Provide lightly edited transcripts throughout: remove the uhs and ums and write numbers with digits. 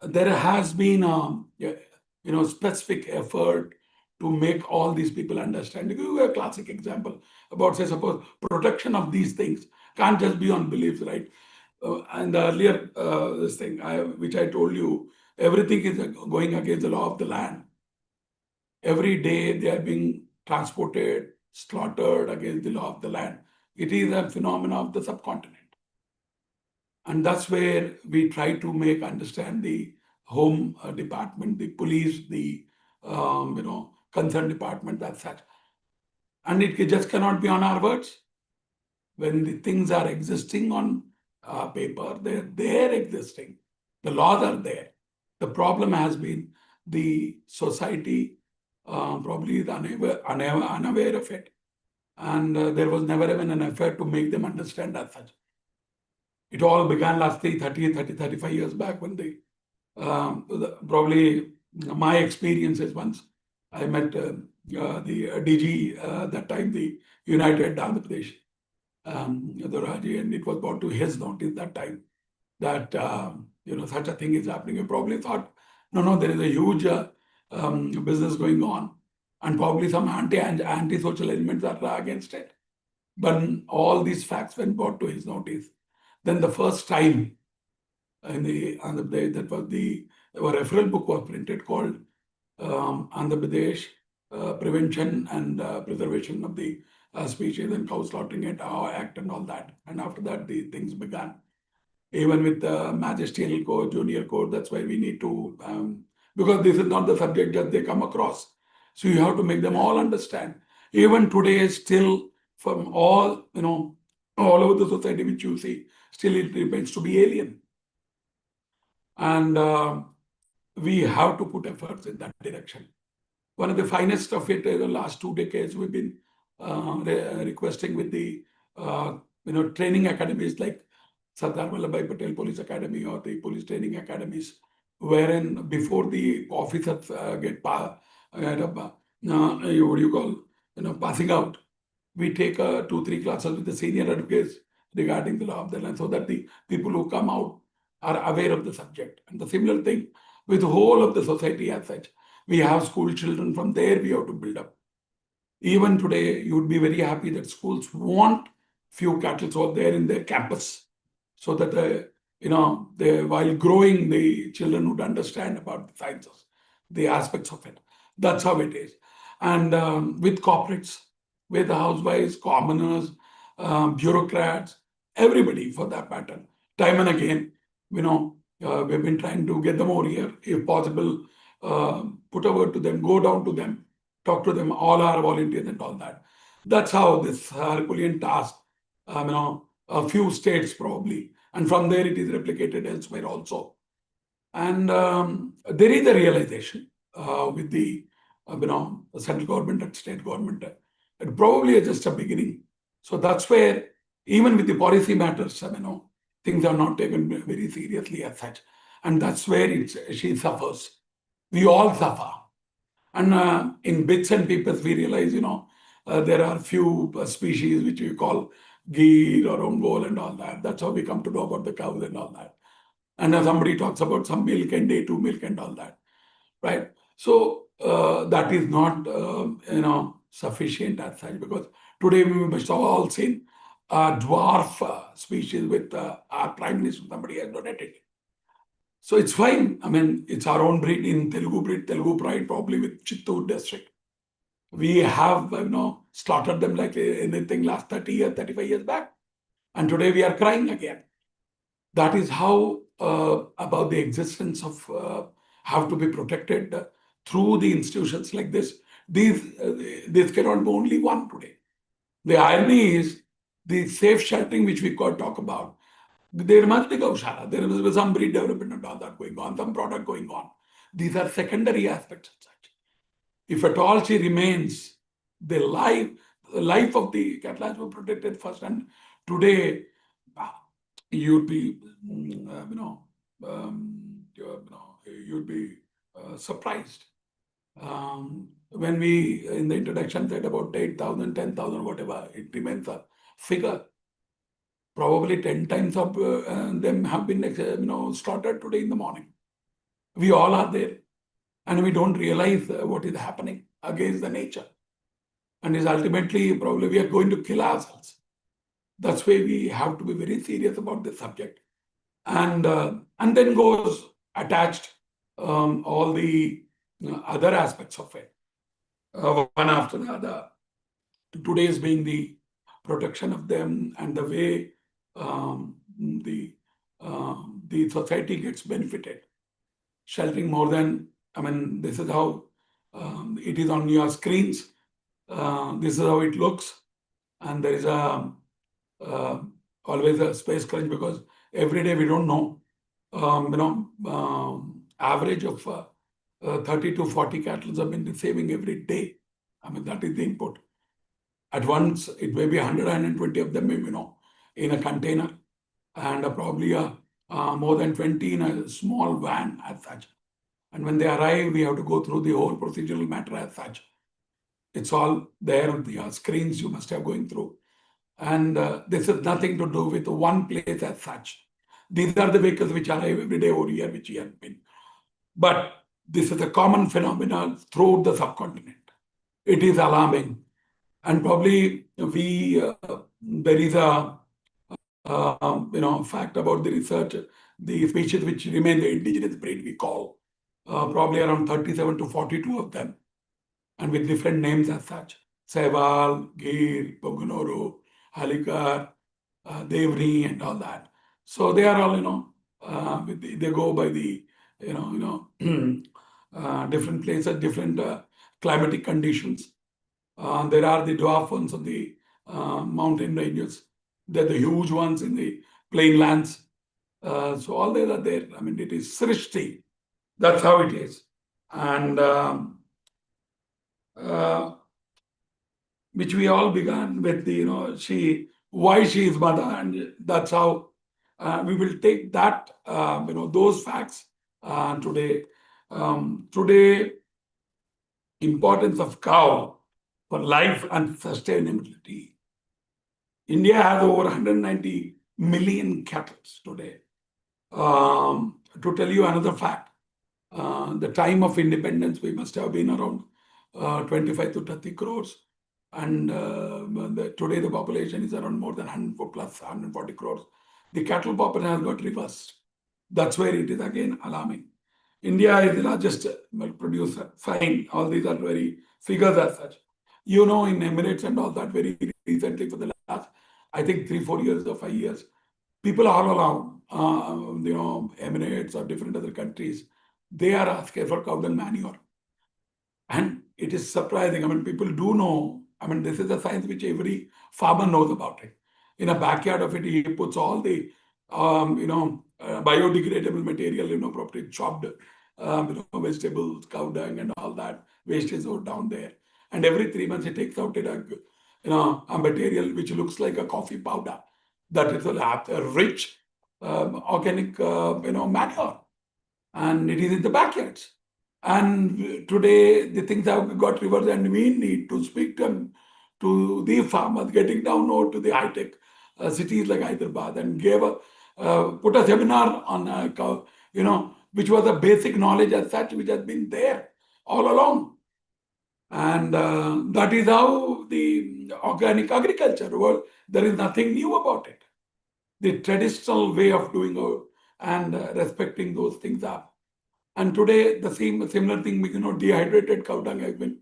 there has been specific effort to make all these people understand. To give you a classic example about, say, suppose protection of these things can't just be on beliefs, right? And earlier, this thing which I told you, everything is going against the law of the land. Every day they are being transported, slaughtered against the law of the land. It is a phenomenon of the subcontinent. And that's where we try to make understand the home department, the police, the concerned department, as such. And it just cannot be on our words. When the things are existing on paper, they're existing. The laws are there. The problem has been the society probably is unaware of it. And there was never even an effort to make them understand as such. It all began last 35 years back when probably my experiences once I met the DG that time, the United Andhra Pradesh, the Raji, and it was brought to his notice that time that such a thing is happening. You probably thought, no, there is a huge business going on, and probably some anti-social elements are against it. But all these facts when brought to his notice, then the first time in the Andhra Pradesh, that was a referral book was printed called Andhra Pradesh Prevention and Preservation of the Species and Cow Slaughtering Act and all that. And after that, the things began. Even with the magisterial code, junior code, that's why we need to, because this is not the subject that they come across. So you have to make them all understand. Even today, still from all over the society which you see, still it remains to be alien. And we have to put efforts in that direction. One of the finest of it in the last 2 decades, we've been requesting with the training academies like Sardar Vallabhbhai Patel Police Academy or the police training academies, wherein before the officers get passing out, we take 2-3 classes with the senior advocates regarding the law of the land, so that the people who come out are aware of the subject. And the similar thing with the whole of the society as such. We have school children, from there we have to build up. Even today, you would be very happy that schools want few cattle out there in their campus, so that while growing, the children would understand about the sciences, the aspects of it. That's how it is. And with corporates, with the housewives, commoners, bureaucrats, everybody for that matter, time and again, we've been trying to get them over here, if possible, put a word to them, go down to them, talk to them, all our volunteers and all that. That's how this Herculean task, a few states probably, and from there it is replicated elsewhere also. And there is a realization with the central government and state government, and probably just a beginning. So that's where, even with the policy matters, things are not taken very seriously as such. And that's where she suffers. We all suffer. And in bits and pieces, we realize, there are few species which we call Gir or Ongol and all that. That's how we come to know about the cows and all that. And somebody talks about some milk and day 2 milk and all that, right? So that is not, sufficient as such, because today we must have all seen a dwarf species with our Prime Minister, somebody has donated. So it's fine. I mean, it's our own breed, Telugu pride, probably with Chittoor district. We have, slaughtered them like anything last 30 years, 35 years back. And today we are crying again. That is how about the existence of have to be protected through the institutions like this. This cannot be only one today. The irony is the safe sheltering which we could talk about. There must be Gaushala, there must be some breed development and all that going on, some product going on. These are secondary aspects of such. If at all she remains, the life of the cattle has been protected first. And today, you'd be, you'd be surprised. When we, in the introduction, said about 8,000, 10,000, whatever, it remains a figure. Probably 10 times of them have been slaughtered today in the morning. We all are there, and we don't realize what is happening against the nature. And is ultimately probably we are going to kill ourselves. That's why we have to be very serious about this subject. And then goes attached all the other aspects of it, one after the other. Today's being the protection of them and the way the society gets benefited. Sheltering more than, I mean, this is how it is on your screens. This is how it looks, and there is uh, always a space crunch because every day we don't know. Average of 30 to 40 cattle have been receiving every day. I mean, that is the input. At once, it may be 100, 120 of them, in a container, and probably more than 20 in a small van as such. And when they arrive, we have to go through the whole procedural matter as such. It's all there on the screens you must have going through. And this has nothing to do with one place as such. These are the vehicles which arrive every day over here, which we have been. But this is a common phenomenon throughout the subcontinent. It is alarming. And probably there is a fact about the research, the species which remain the indigenous breed we call, probably around 37 to 42 of them, and with different names as such. Seval, Gir, Pogunoro, Halikar, Devri, and all that. So they are all, they go by the, different places, different climatic conditions. There are the dwarf ones on the mountain ranges. They're the huge ones in the plain lands. So all these are there. I mean, it is Srishti. That's how it is. And which we all began with the, why she is mother, and that's how we will take that, those facts today. Today, importance of cow for life and sustainability. India has over 190 million cattle today. To tell you another fact, the time of independence, we must have been around 25 to 30 crores. And today the population is around more than 100 plus 140 crores. The cattle population has got reversed. That's where it is again alarming. India is the largest milk producer. Fine, all these are very figures as such. In Emirates and all that, very recently for the last, I think 3, 4 years or 5 years, people all around, Emirates or different other countries, they are asking for cow dung manure. And it is surprising. I mean, people do know. I mean, this is a science which every farmer knows about it. In a backyard of it, he puts all the, biodegradable material, properly chopped, vegetables, cow dung, and all that waste is out down there. And every 3 months, he takes out a material which looks like a coffee powder. That is a rich organic, manure, and it is in the backyards. And today the things have got reversed, and we need to speak to the farmers, getting down to the high-tech cities like Hyderabad, and put a seminar on, which was a basic knowledge as such, which has been there all along. And that is how the organic agriculture, well, there is nothing new about it. The traditional way of doing and respecting those things are. And today, the similar thing, dehydrated cow dung has been,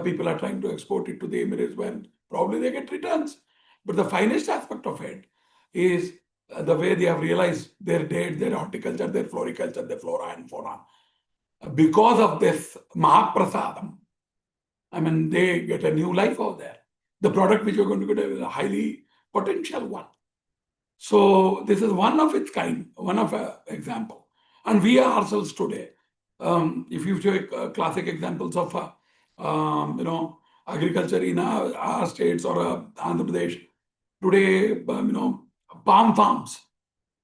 people are trying to export it to the Emirates where probably they get returns. But the finest aspect of it is the way they have realized their date, their horticulture, their floriculture, their flora and fauna. Because of this Mahaprasadam, I mean, they get a new life out there. The product which you're going to get is a highly potential one. So this is one of its kind, one of an example. And we are ourselves today. If you take classic examples of, agriculture in our states or Andhra Pradesh, today, palm farms,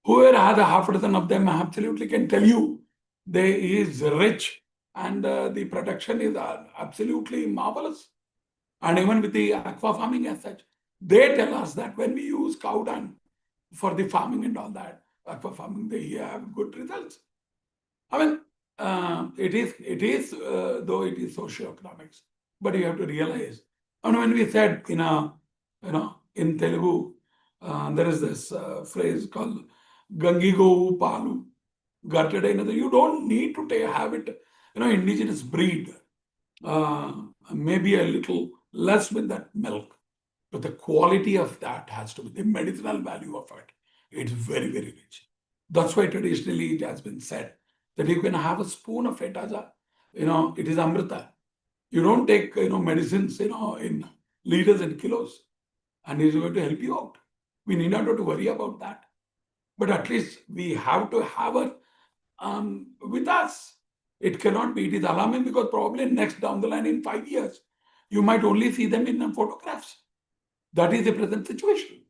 whoever has a half a dozen of them absolutely can tell you they is rich, and the production is absolutely marvelous. And even with the aqua farming as such, they tell us that when we use cow dung for the farming and all that, aqua farming, they have good results. I mean, it is though it is socioeconomics, but you have to realize. And when we said in Telugu, there is this phrase called Gangigo Palu, gutted another. You don't need to have it, indigenous breed, maybe a little less with that milk, but the quality of that has to be the medicinal value of it. It's very, very rich. That's why traditionally it has been said that you can have a spoon of it as it is amrita. You don't take, medicines, in liters and kilos, and it's going to help you out. We need not to worry about that. But at least we have to have it with us. It cannot be. It is alarming because probably next down the line in 5 years, you might only see them in photographs. That is the present situation.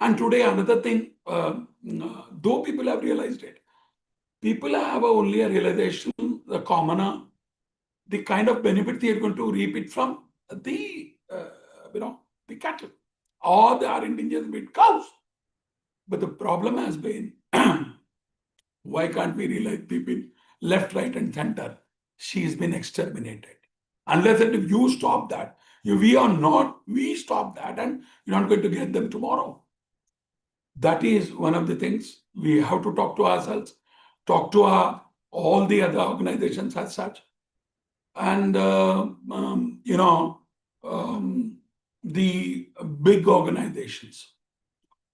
And today, another thing, though people have realized it, people have only a realization, the commoner, the kind of benefit they are going to reap it from the, the cattle or the are indigenous breed cows. But the problem has been, why can't we realize people left, right, and center? She's been exterminated. Unless and if you stop that, we stop that, and you're not going to get them tomorrow. That is one of the things we have to talk to ourselves, talk to all the other organizations as such, and the big organizations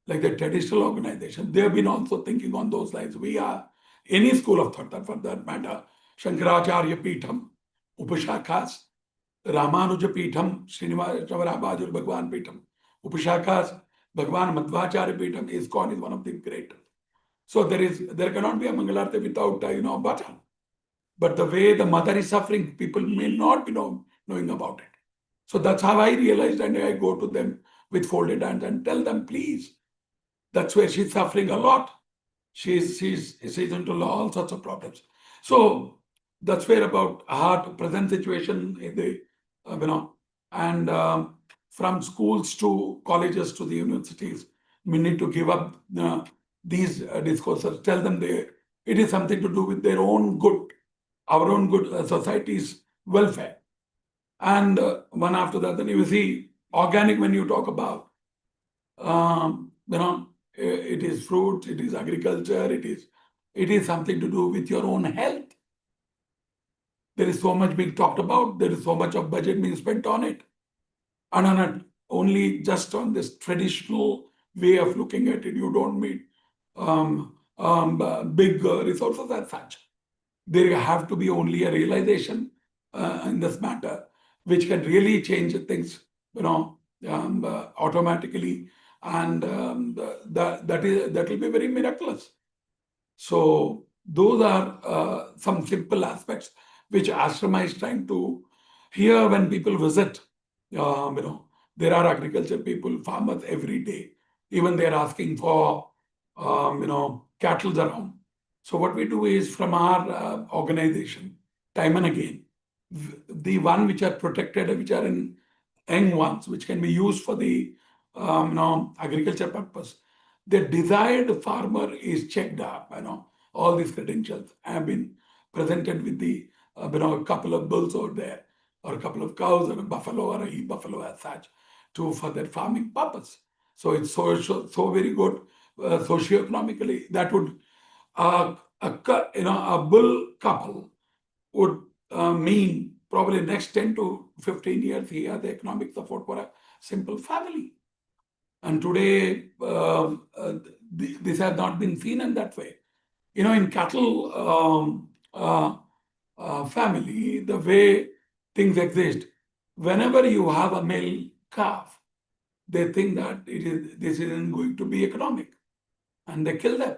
like the traditional organization, they have been also thinking on those lines. We are any school of thought, for that matter, Shankaracharya Peetham, Upashakas, Ramanuja Peetham, Srinivasa Bhagwan Peetham, Upashakas, Bhagwan Madhvacharya Peetham, ISKCON is one of the great. So there cannot be a Mangalarti without butter. But the way the mother is suffering, people may not be knowing about it. So that's how I realized, and I go to them with folded hands and tell them, please. That's where she's suffering a lot. She's into all sorts of problems. So that's where about our present situation in the and from schools to colleges to the universities, we need to give up these discourses. Tell them it is something to do with their own good, our own good, society's welfare. And one after that, then you see organic when you talk about, it is fruits, it is agriculture, it is something to do with your own health. There is so much being talked about, there is so much of budget being spent on it. And on it, only just on this traditional way of looking at it, you don't meet big resources as such. There have to be only a realization in this matter, which can really change things, automatically, and that will be very miraculous. So those are some simple aspects which Ashrama is trying to. Here, when people visit, there are agriculture people, farmers every day. Even they are asking for, cattle around. So what we do is from our organization, time and again, the one which are protected, which are in young ones, which can be used for the agriculture purpose. The desired farmer is checked up. All these credentials have been presented with the a couple of bulls over there, or a couple of cows, or a buffalo, or a he buffalo as such, for their farming purpose. So it's so very good socioeconomically. That would a bull couple would mean probably next 10 to 15 years he has the economic support for a simple family. And today, this has not been seen in that way. In cattle family, the way things exist, whenever you have a male calf, they think that this isn't going to be economic, and they kill them.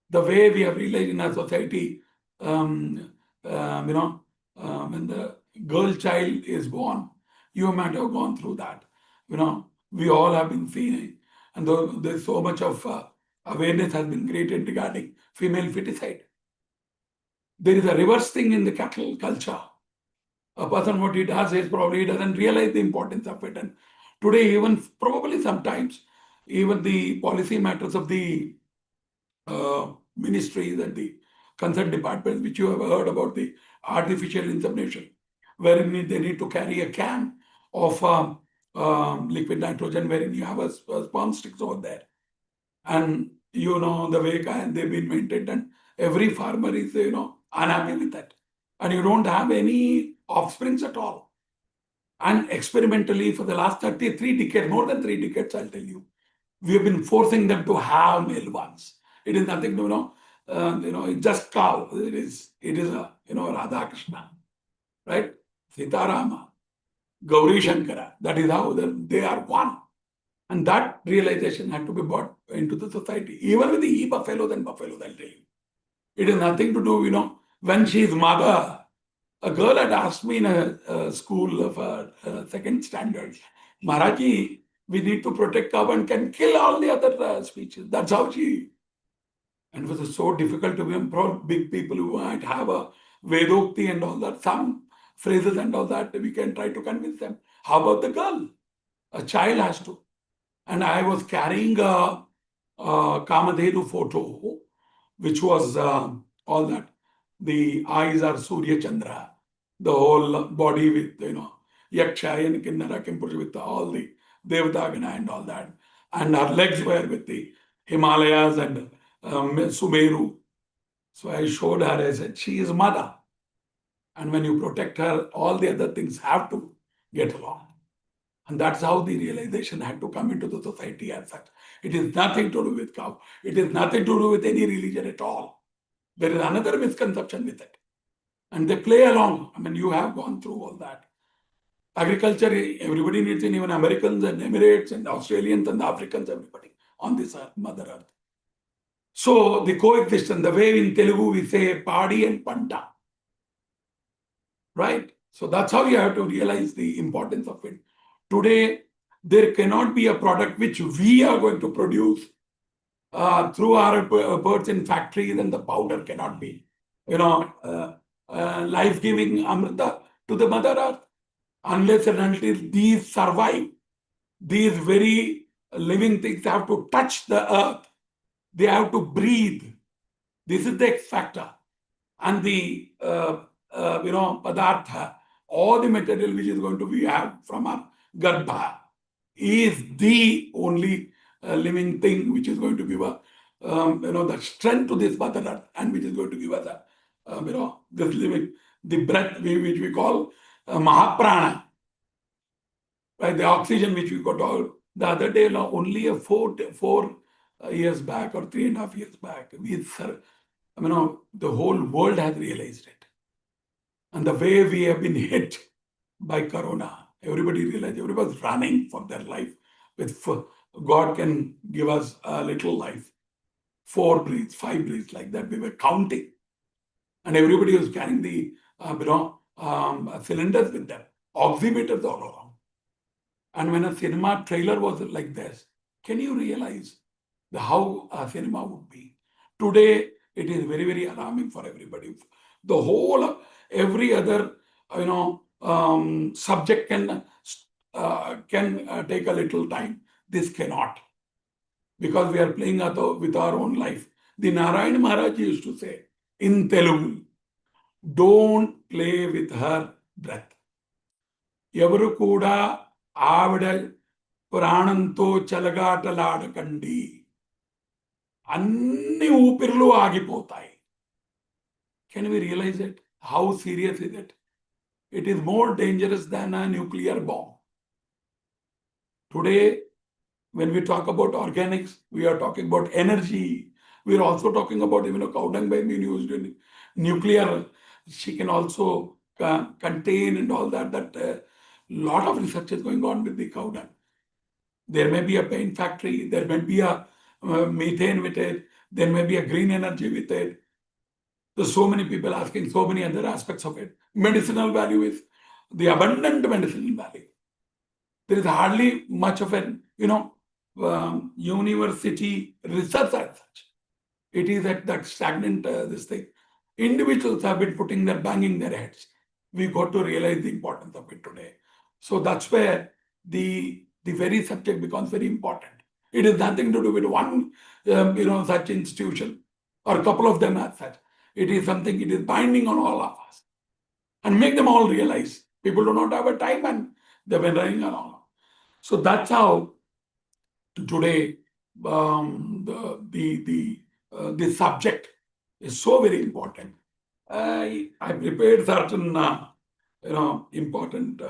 The way we have realized in our society, when the girl child is born, you might have gone through that. We all have been seeing, and there's so much of awareness has been created regarding female feticide. There is a reverse thing in the cattle culture. A person, what he does is probably he doesn't realize the importance of it. And today, even probably sometimes, even the policy matters of the ministries and the concerned departments, which you have heard about the artificial insemination, wherein they need to carry a can of liquid nitrogen, wherein you have a sperm sticks over there. And the way they've been maintained, and every farmer is, unhappy with that. And you don't have any offsprings at all. And experimentally, for the last 33 decades, more than 3 decades, I'll tell you, we have been forcing them to have male ones. It is nothing to, it's just cow. It is a, Radha Krishna, right? Sitarama, Gauri Shankara. That is how they are one. And that realization had to be brought into the society. Even with the e-buffaloes and buffaloes, I'll tell you. It has nothing to do, when she is mother. A girl had asked me in a school of second standard, Maharaji, we need to protect cow and can kill all the other species. That's how she. And it was so difficult to be big people who might have a Vedokti and all that, some phrases and all that, we can try to convince them. How about the girl? A child has to. And I was carrying a Kamadhenu photo, which was all that. The eyes are Surya Chandra, the whole body with, Yaksha and Kinnara Kimpur with all the Devadagana and all that. And her legs were with the Himalayas and Sumeru. So I showed her, I said, she is mother. And when you protect her, all the other things have to get along. And that's how the realization had to come into the society as such. It is nothing to do with cow. It is nothing to do with any religion at all. There is another misconception with it. And they play along. I mean, you have gone through all that. Agriculture, everybody needs it, even Americans and Emirates and Australians and Africans, everybody on this earth, Mother Earth. So the coexistence, the way in Telugu we say Padi and Panta. Right? So that's how you have to realize the importance of it. Today, there cannot be a product which we are going to produce through our birds in factories, and the powder cannot be, life-giving Amrita to the Mother Earth. Unless and until these survive, these very living things have to touch the earth. They have to breathe. This is the X factor. And the, padartha, all the material which is going to be have from our garbha is the only living thing which is going to give the strength to this Mother Earth, and which is going to give us this living, the breath which we call Mahaprana, right? The oxygen which we got all the other day, only a 4 years back or 3.5 years back, the whole world has realized it. And the way we have been hit by Corona, everybody realized, everybody's running for their life. God can give us a little life. 4 breaths, 5 breaths, like that. We were counting. And everybody was carrying the cylinders with them, oximeters all around. And when a cinema trailer was like this, can you realize how a cinema would be? Today, it is very, very alarming for everybody. The whole, every other, subject can take a little time. This cannot, because we are playing with our own life. The Narayana Maharaj used to say in Telugu, don't play with her breath. Evaru kuda avida prananto chalagataladakanడి. Anni upirlu agipotayi. Can we realize it? How serious is it? It is more dangerous than a nuclear bomb. Today, when we talk about organics, we are talking about energy. We are also talking about even a cow dung being used in nuclear. She can also contain and all that. That lot of research is going on with the cow dung. There may be a paint factory. There may be a methane with it. There may be a green energy with it. There's so many people asking so many other aspects of it. Medicinal value is the abundant medicinal value. There is hardly much of an, university research as such. It is at that stagnant, this thing. Individuals have been banging their heads. We got to realize the importance of it today. So that's where the very subject becomes very important. It is nothing to do with one, such institution or a couple of them as such. it is something, it is binding on all of us. And make them all realize people do not have a time and they've been running around. So that's how today the subject is so very important. I prepared certain important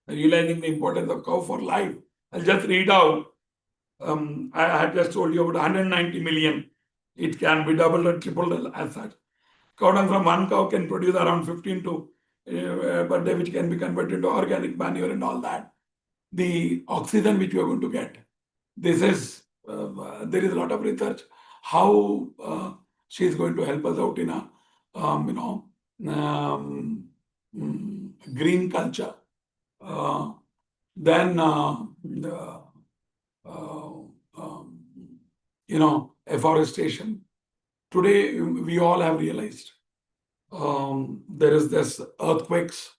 realizing the importance of cow for life. I'll just read out. I had just told you about 190 million. It can be doubled or tripled as such. Cow dung from one cow can produce around 15 to per day, which can be converted to organic manure and all that. The oxygen which you are going to get. This is there is a lot of research how she is going to help us out in a green culture. Then afforestation. Today we all have realized there is this earthquakes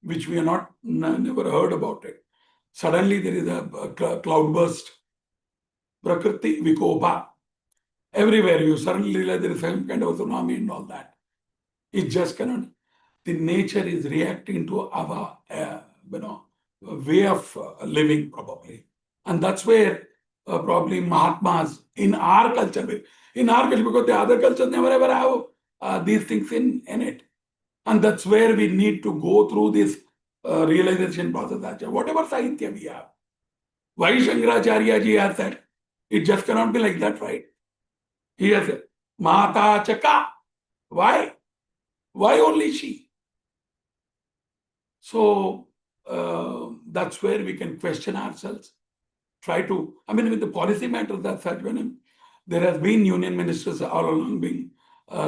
which we are not never heard about it. Suddenly there is a cloud burst. Prakriti Vikopa. Everywhere you suddenly realize there is some kind of tsunami and all that. It just cannot. The nature is reacting to our way of living probably. And that's where probably Mahatmas in our culture, because the other cultures never ever have these things in it. And that's where we need to go through this realization process. Whatever Sahitya we have. Why Shankaracharya ji has said, it just cannot be like that, right? He has said, Mata Chaka. Why? Why only she? So that's where we can question ourselves. Try to, with the policy matters that such, when there has been union ministers all along being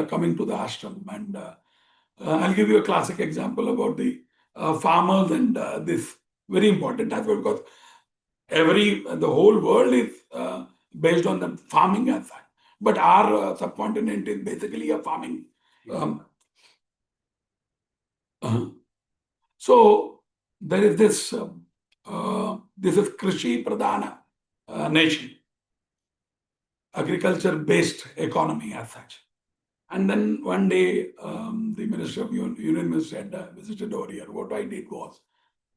coming to the ashram. And I'll give you a classic example about the farmers and this very important aspect, because the whole world is based on the farming as such. But our subcontinent is basically a farming. So there is this is Krishi Pradhana nation, agriculture-based economy as such. And then one day, the Minister of Union Minister had visited over here. What I did was,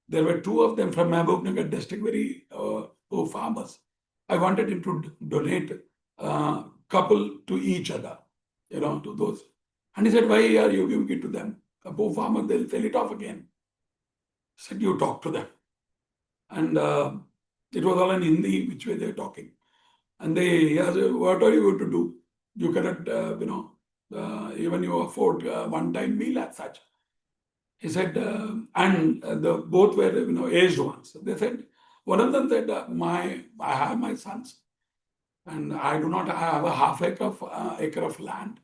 there were two of them from Mahbubnagar district, very poor farmers. I wanted him to donate a couple to each other, to those. And he said, why are you giving it to them? A poor farmer, they'll sell it off again. I said, you talk to them. And it was all in Hindi, which way they're talking. And he asked, what are you going to do? You cannot, even you afford one-time meal as such. He said, both were, aged ones. They said, one of them said, I have my sons, and I do not have a half acre of land.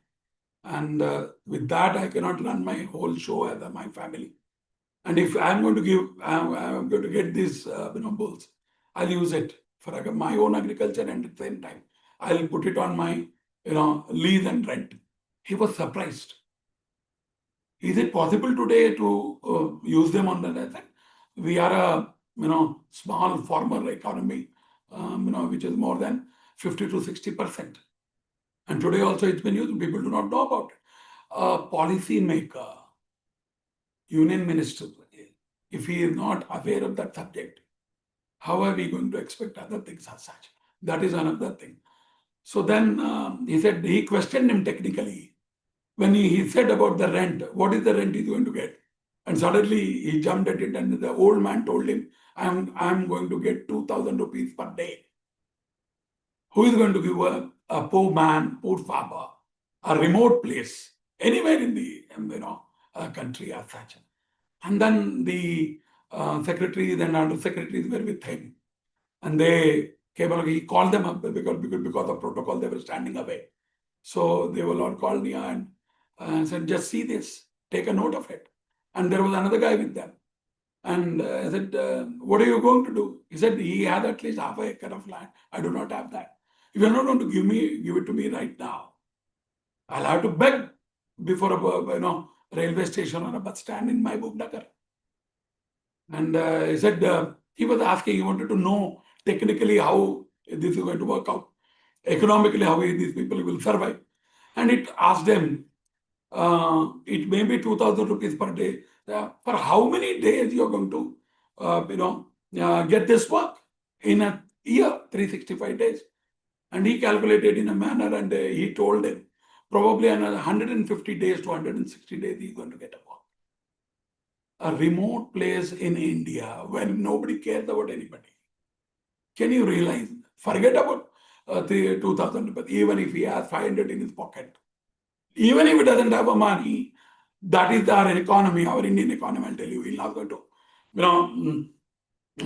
And with that, I cannot run my whole show as my family. And if I'm going to get these, bulls, I'll use it for my own agriculture, and at the same time, I'll put it on my, lease and rent. He was surprised. Is it possible today to use them on the asset? We are a small farmer economy, which is more than 50 to 60%. And today also it's been used. People do not know about it. A policy maker, union minister, if he is not aware of that subject, how are we going to expect other things as such? That is another thing. So then he questioned him technically. When he said about the rent, what is the rent he's going to get? And suddenly he jumped at it, and the old man told him, I'm going to get 2,000 rupees per day. Who is going to give a poor man, poor farmer, a remote place, anywhere in the country as such? And then the secretaries and under secretaries were with him. And they came along, he called them up because of protocol, they were standing away. So they were all called near and said, just see this, take a note of it. And there was another guy with them. And I said, what are you going to do? He said, he had at least half an acre of land. I do not have that. If you're not going to give it to me right now, I'll have to beg before a railway station or a bus stand in my Mahbubnagar. And he said, he was asking, he wanted to know technically how this is going to work out, economically how these people will survive. And it asked them, it may be 2,000 rupees per day. For how many days you are going to, get this work in a year, 365 days? And he calculated in a manner, and he told them probably another 150 days to 160 days he's going to get a work. A remote place in India where nobody cares about anybody. Can you realize? Forget about the 2,000 rupees, even if he has 500 in his pocket. Even if he doesn't have a money, that is our economy, our Indian economy. I'll tell you, we're not going to,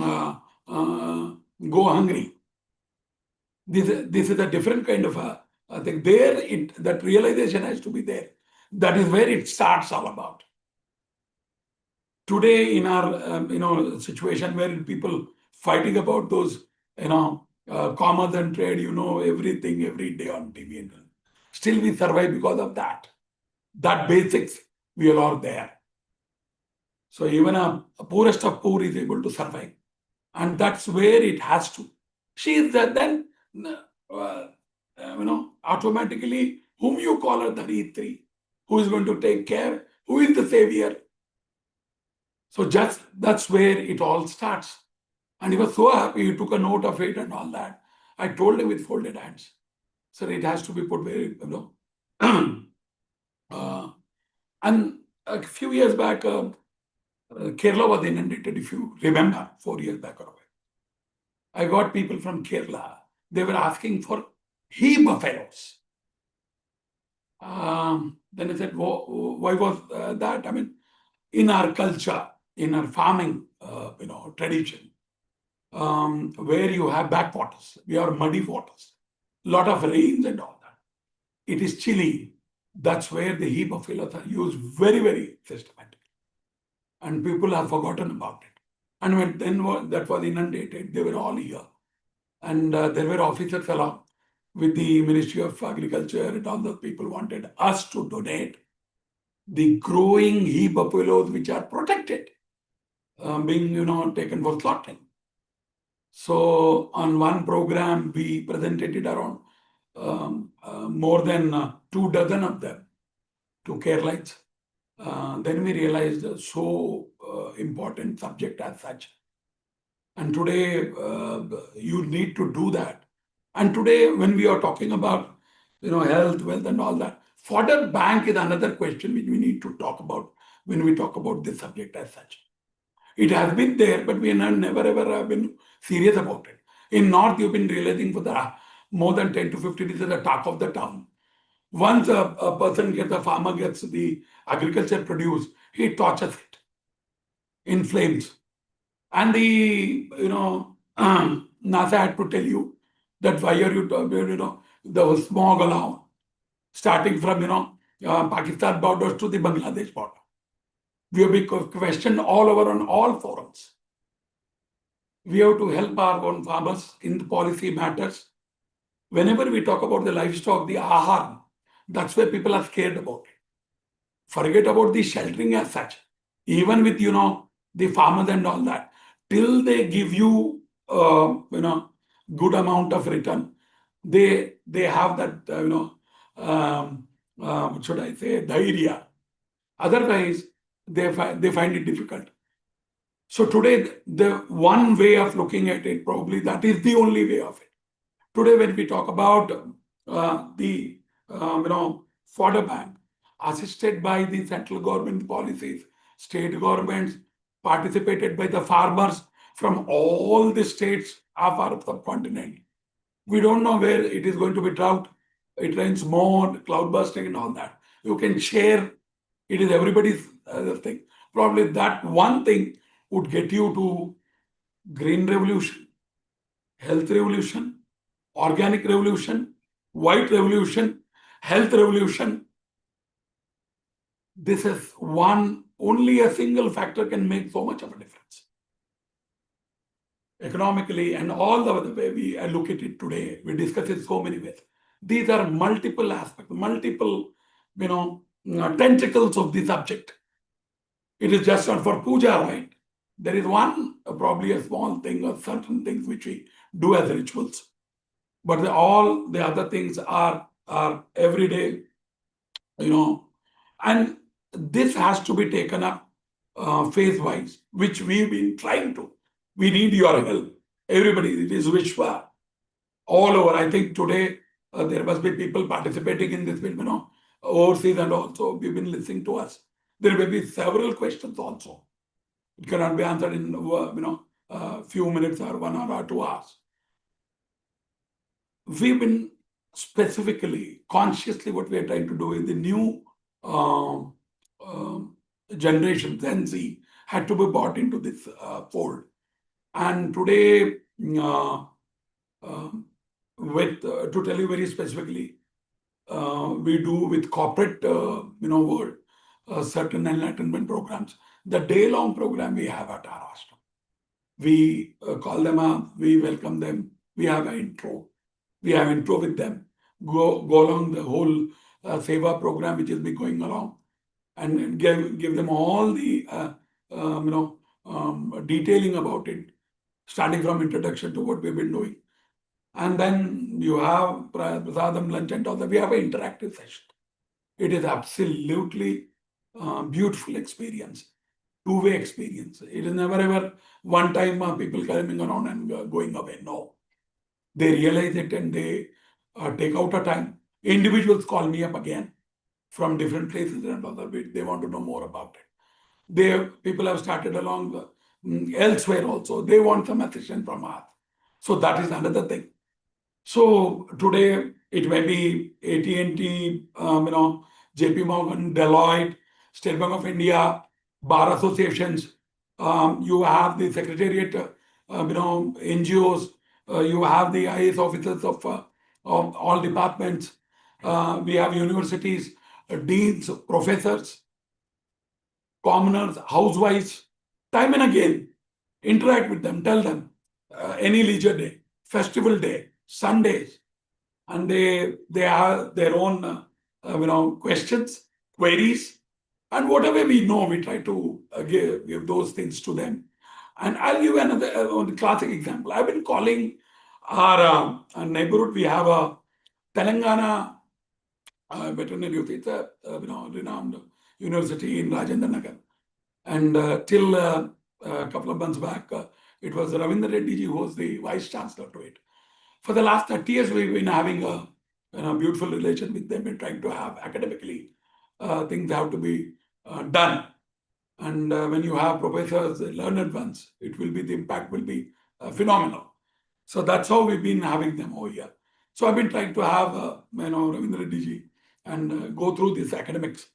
uh, uh, go hungry. This is a different kind of a thing. That realization has to be there. That is where it starts all about. Today, in our situation where people fighting about those commerce and trade, everything every day on TV, and still we survive because of that. That basics we all are there. So even a poorest of poor is able to survive, and that's where it has to. She is then automatically whom you call her Dharitri, who is going to take care, who is the savior. So just that's where it all starts. And he was so happy, he took a note of it and all that. I told him with folded hands. So it has to be put very, and a few years back, Kerala was inundated, if you remember, 4 years back or away. I got people from Kerala. They were asking for he buffaloes. Then I said, why was that? I mean, in our culture, in our farming, tradition, where you have backwaters, we have muddy waters, lot of rains and all that. It is chilly. That's where the he buffaloes are used very, very systematically. And people have forgotten about it. And when that was inundated, they were all here. And there were officers along with the Ministry of Agriculture, and all the people wanted us to donate the growing he buffaloes which are protected, being taken for slaughtering. So on one program, we presented it around more than 24 of them to Keralites. Then we realized so important subject as such. And today you need to do that. And today when we are talking about health, wealth and all that, fodder bank is another question which we need to talk about when we talk about this subject as such. It has been there, but we have never ever have been serious about it. In North, you've been realizing for the more than 10 to 15 is the talk of the town. Once a farmer gets the agriculture produce, he torches it in flames. And the NASA had to tell you that why are you the smog along, starting from Pakistan borders to the Bangladesh border. We have been questioned all over on all forums. We have to help our own farmers in the policy matters. Whenever we talk about the livestock, the ahar, that's where people are scared about it. Forget about the sheltering as such. Even with the farmers and all that, till they give you good amount of return, they have that what should I say, dhairya. Otherwise, they find it difficult. So today, the one way of looking at it, probably that is the only way of it. Today, when we talk about the fodder bank, assisted by the central government policies, state governments, participated by the farmers from all the states of our subcontinent. We don't know where it is going to be drought. It rains more, cloud bursting and all that. You can share. It is everybody's thing. Probably that one thing would get you to green revolution, health revolution, organic revolution, white revolution, health revolution. This is only a single factor can make so much of a difference. Economically and all the other way we look at it today, we discuss it so many ways. These are multiple aspects, multiple, tentacles of the subject. It is just not for puja, right? There is probably a small thing or certain things which we do as rituals. But all the other things are everyday you know, and this has to be taken up phase wise, which we've been trying to. We need your help. Everybody, it is Vishwa all over. I think today there must be people participating in this, overseas, and also we've been listening to us. There may be several questions also. It cannot be answered in few minutes or 1 hour or 2 hours. We've been specifically, consciously, what we are trying to do is the new um, um, generation, Gen Z, had to be brought into this fold. And today, um, with to tell you very specifically, we do with corporate, world, certain enlightenment programs. The day-long program we have at our ashram. We call them up, we welcome them, we have an intro. We have intro with them, go along the whole Seva program which has been going along, and give them all the detailing about it, starting from introduction to what we've been doing. And then you have prasadam, lunch, and all that. We have an interactive session. It is absolutely beautiful experience, two-way experience. It is never ever one time people coming around and going away. No, they realize it and they take out a time. Individuals call me up again from different places and all that. They want to know more about it. People have started along elsewhere also. They want some assistance from us. So that is another thing. So today it may be AT&T, JP Morgan, Deloitte, State Bank of India, bar associations. You have the secretariat, NGOs. You have the IAS officers of all departments. We have universities, deans, professors, commoners, housewives. Time and again, interact with them, tell them any leisure day, festival day, Sundays, and they have their own questions, queries, and whatever we know, we try to give those things to them. And I'll give you another classic example. I've been calling our neighborhood. We have a Telangana veterinary youth. It's a renowned university in Rajendra Nagar. And till a couple of months back, it was Ravindra Reddy ji who was the vice chancellor to it. For the last 30 years, we've been having a beautiful relation with them and trying to have academically things have to be done. And when you have professors, learned ones, the impact will be phenomenal. So that's how we've been having them over here. So I've been trying to have, Ravindra Reddy ji and go through this academics.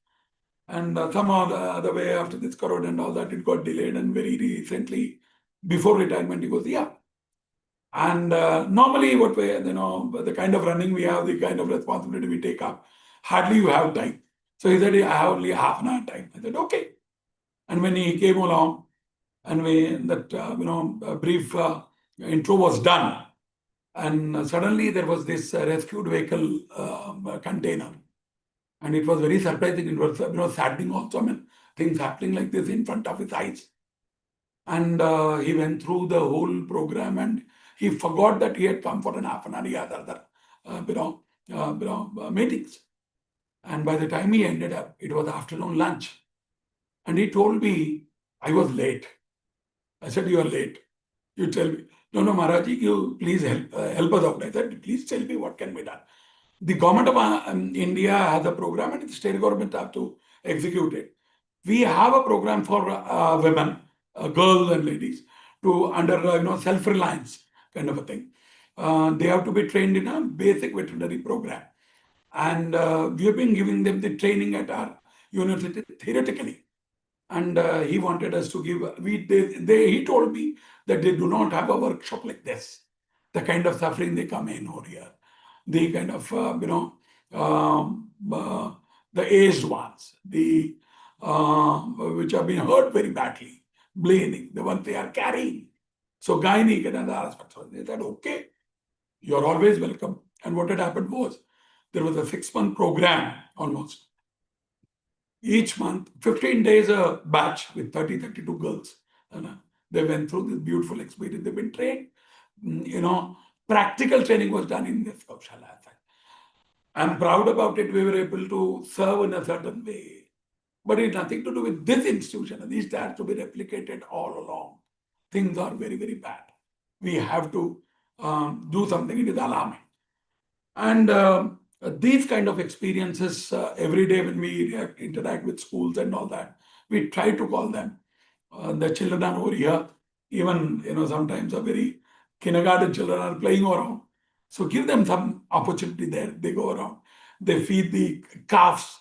And somehow the other way after this corona and all that, it got delayed. And very recently, before retirement, he was, yeah. And normally, what we, the kind of running we have, the kind of responsibility we take up, hardly you have time. So he said, I have only half an hour time. I said, okay. And when he came along, and that brief intro was done, and suddenly there was this rescued vehicle container, and it was very surprising. It was saddening also. I mean, things happening like this in front of his eyes. And he went through the whole program, and he forgot that he had come for an half an hour. He had other meetings. And by the time he ended up, it was afternoon lunch. And he told me, I was late. I said, you are late. You tell me. No, Maharaji, you please help us out. I said, please tell me what can be done. The government of India has a program, and the state government have to execute it. We have a program for women, girls and ladies, to under self-reliance kind of a thing. They have to be trained in a basic veterinary program, and we have been giving them the training at our university theoretically. And he wanted us to give. He told me that they do not have a workshop like this. The kind of suffering they come in over here, the kind of the aged ones, the which have been hurt very badly, bleeding, the ones they are carrying. So gynae and other aspects. They said, okay, you're always welcome. And what had happened was there was a 6-month program almost. Each month, 15 days a batch with 32 girls. And they went through this beautiful experience. They've been trained. Practical training was done in this Kaushala. I'm proud about it. We were able to serve in a certain way. But it's nothing to do with this institution. This has to be replicated all along. Things are very, very bad. We have to do something. It is alarming. And these kind of experiences every day when we interact with schools and all that, we try to call them. The children are over here. Even sometimes a very kindergarten children are playing around. So give them some opportunity there. They go around. They feed the calves.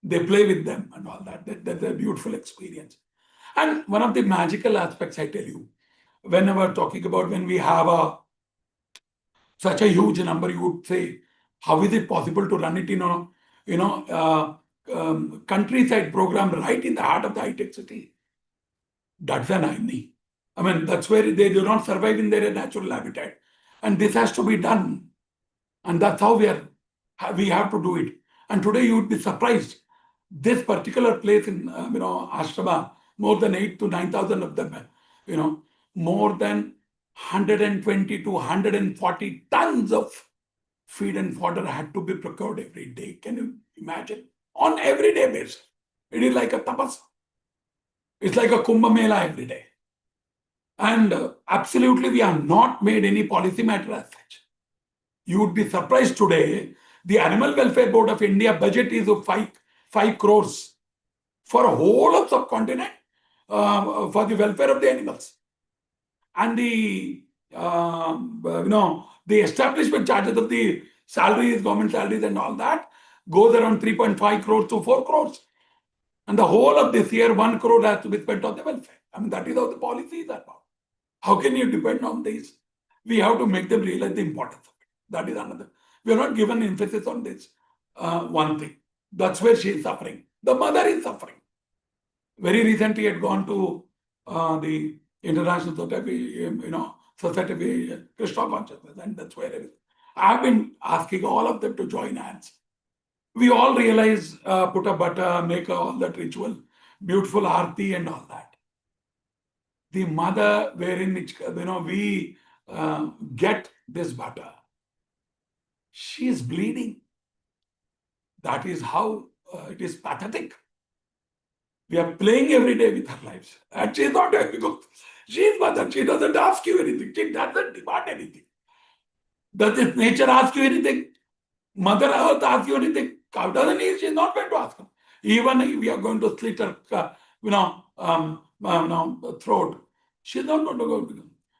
They play with them and all that. That's a beautiful experience. And one of the magical aspects, I tell you, whenever talking about when we have such a huge number, you would say, how is it possible to run it in a countryside program right in the heart of the high-tech city? That's an irony. I mean, that's where they do not survive in their natural habitat. And this has to be done. And that's how we have to do it. And today you would be surprised. This particular place in Ashrama, more than 8 to 9,000 of them, more than 120 to 140 tons of feed and fodder had to be procured every day. Can you imagine? On everyday basis. It is like a tapas. It's like a Kumbh Mela every day. And absolutely, we have not made any policy matter as such. You would be surprised today. The Animal Welfare Board of India budget is of 5 crores for a whole of subcontinent for the welfare of the animals. And the establishment charges of the salaries, government salaries and all that goes around 3.5 crores to 4 crores. And the whole of this year, 1 crore has to be spent on the welfare. I mean, that is how the policy is about. How can you depend on this? We have to make them realize the importance of it. That is another. We are not given emphasis on this one thing. That's where she is suffering. The mother is suffering. Very recently, I had gone to the International Society of Krishna Consciousness, and that's where it is. I have been asking all of them to join hands. We all realize, put a butter, make all that ritual, beautiful aarti and all that. The mother wherein we get this butter, she is bleeding. That is how it is pathetic. We are playing every day with her lives. And she is not there because she is mother. She doesn't ask you anything. She doesn't demand anything. Does this nature ask you anything? Mother Earth ask you anything? Cow doesn't need. She's not going to ask her. Even if we are going to slit her, throat, she's not going to go.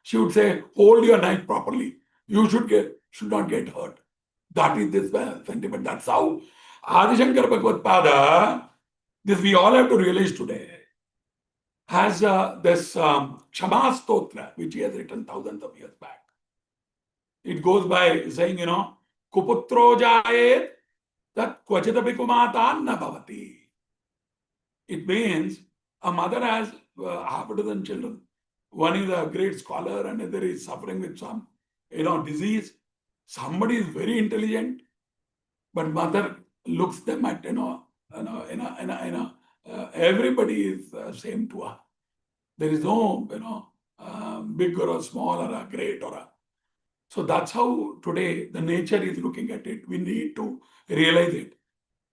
She would say, hold your knife properly. You should not get hurt. That is this sentiment. That's how Adi Shankar Bhagavad Pada, this we all have to realize today, has this Kshama Stotra, which he has written thousands of years back. It goes by saying, Kuputro Jayet Tat Kvachitapi Kumatan Na Bhavati. It means a mother has half a dozen children. One is a great scholar, another is suffering with some, disease. Somebody is very intelligent, but mother looks them at, everybody is same to her. There is no, big or a small or a great or a. So that's how today the nature is looking at it. We need to realize it.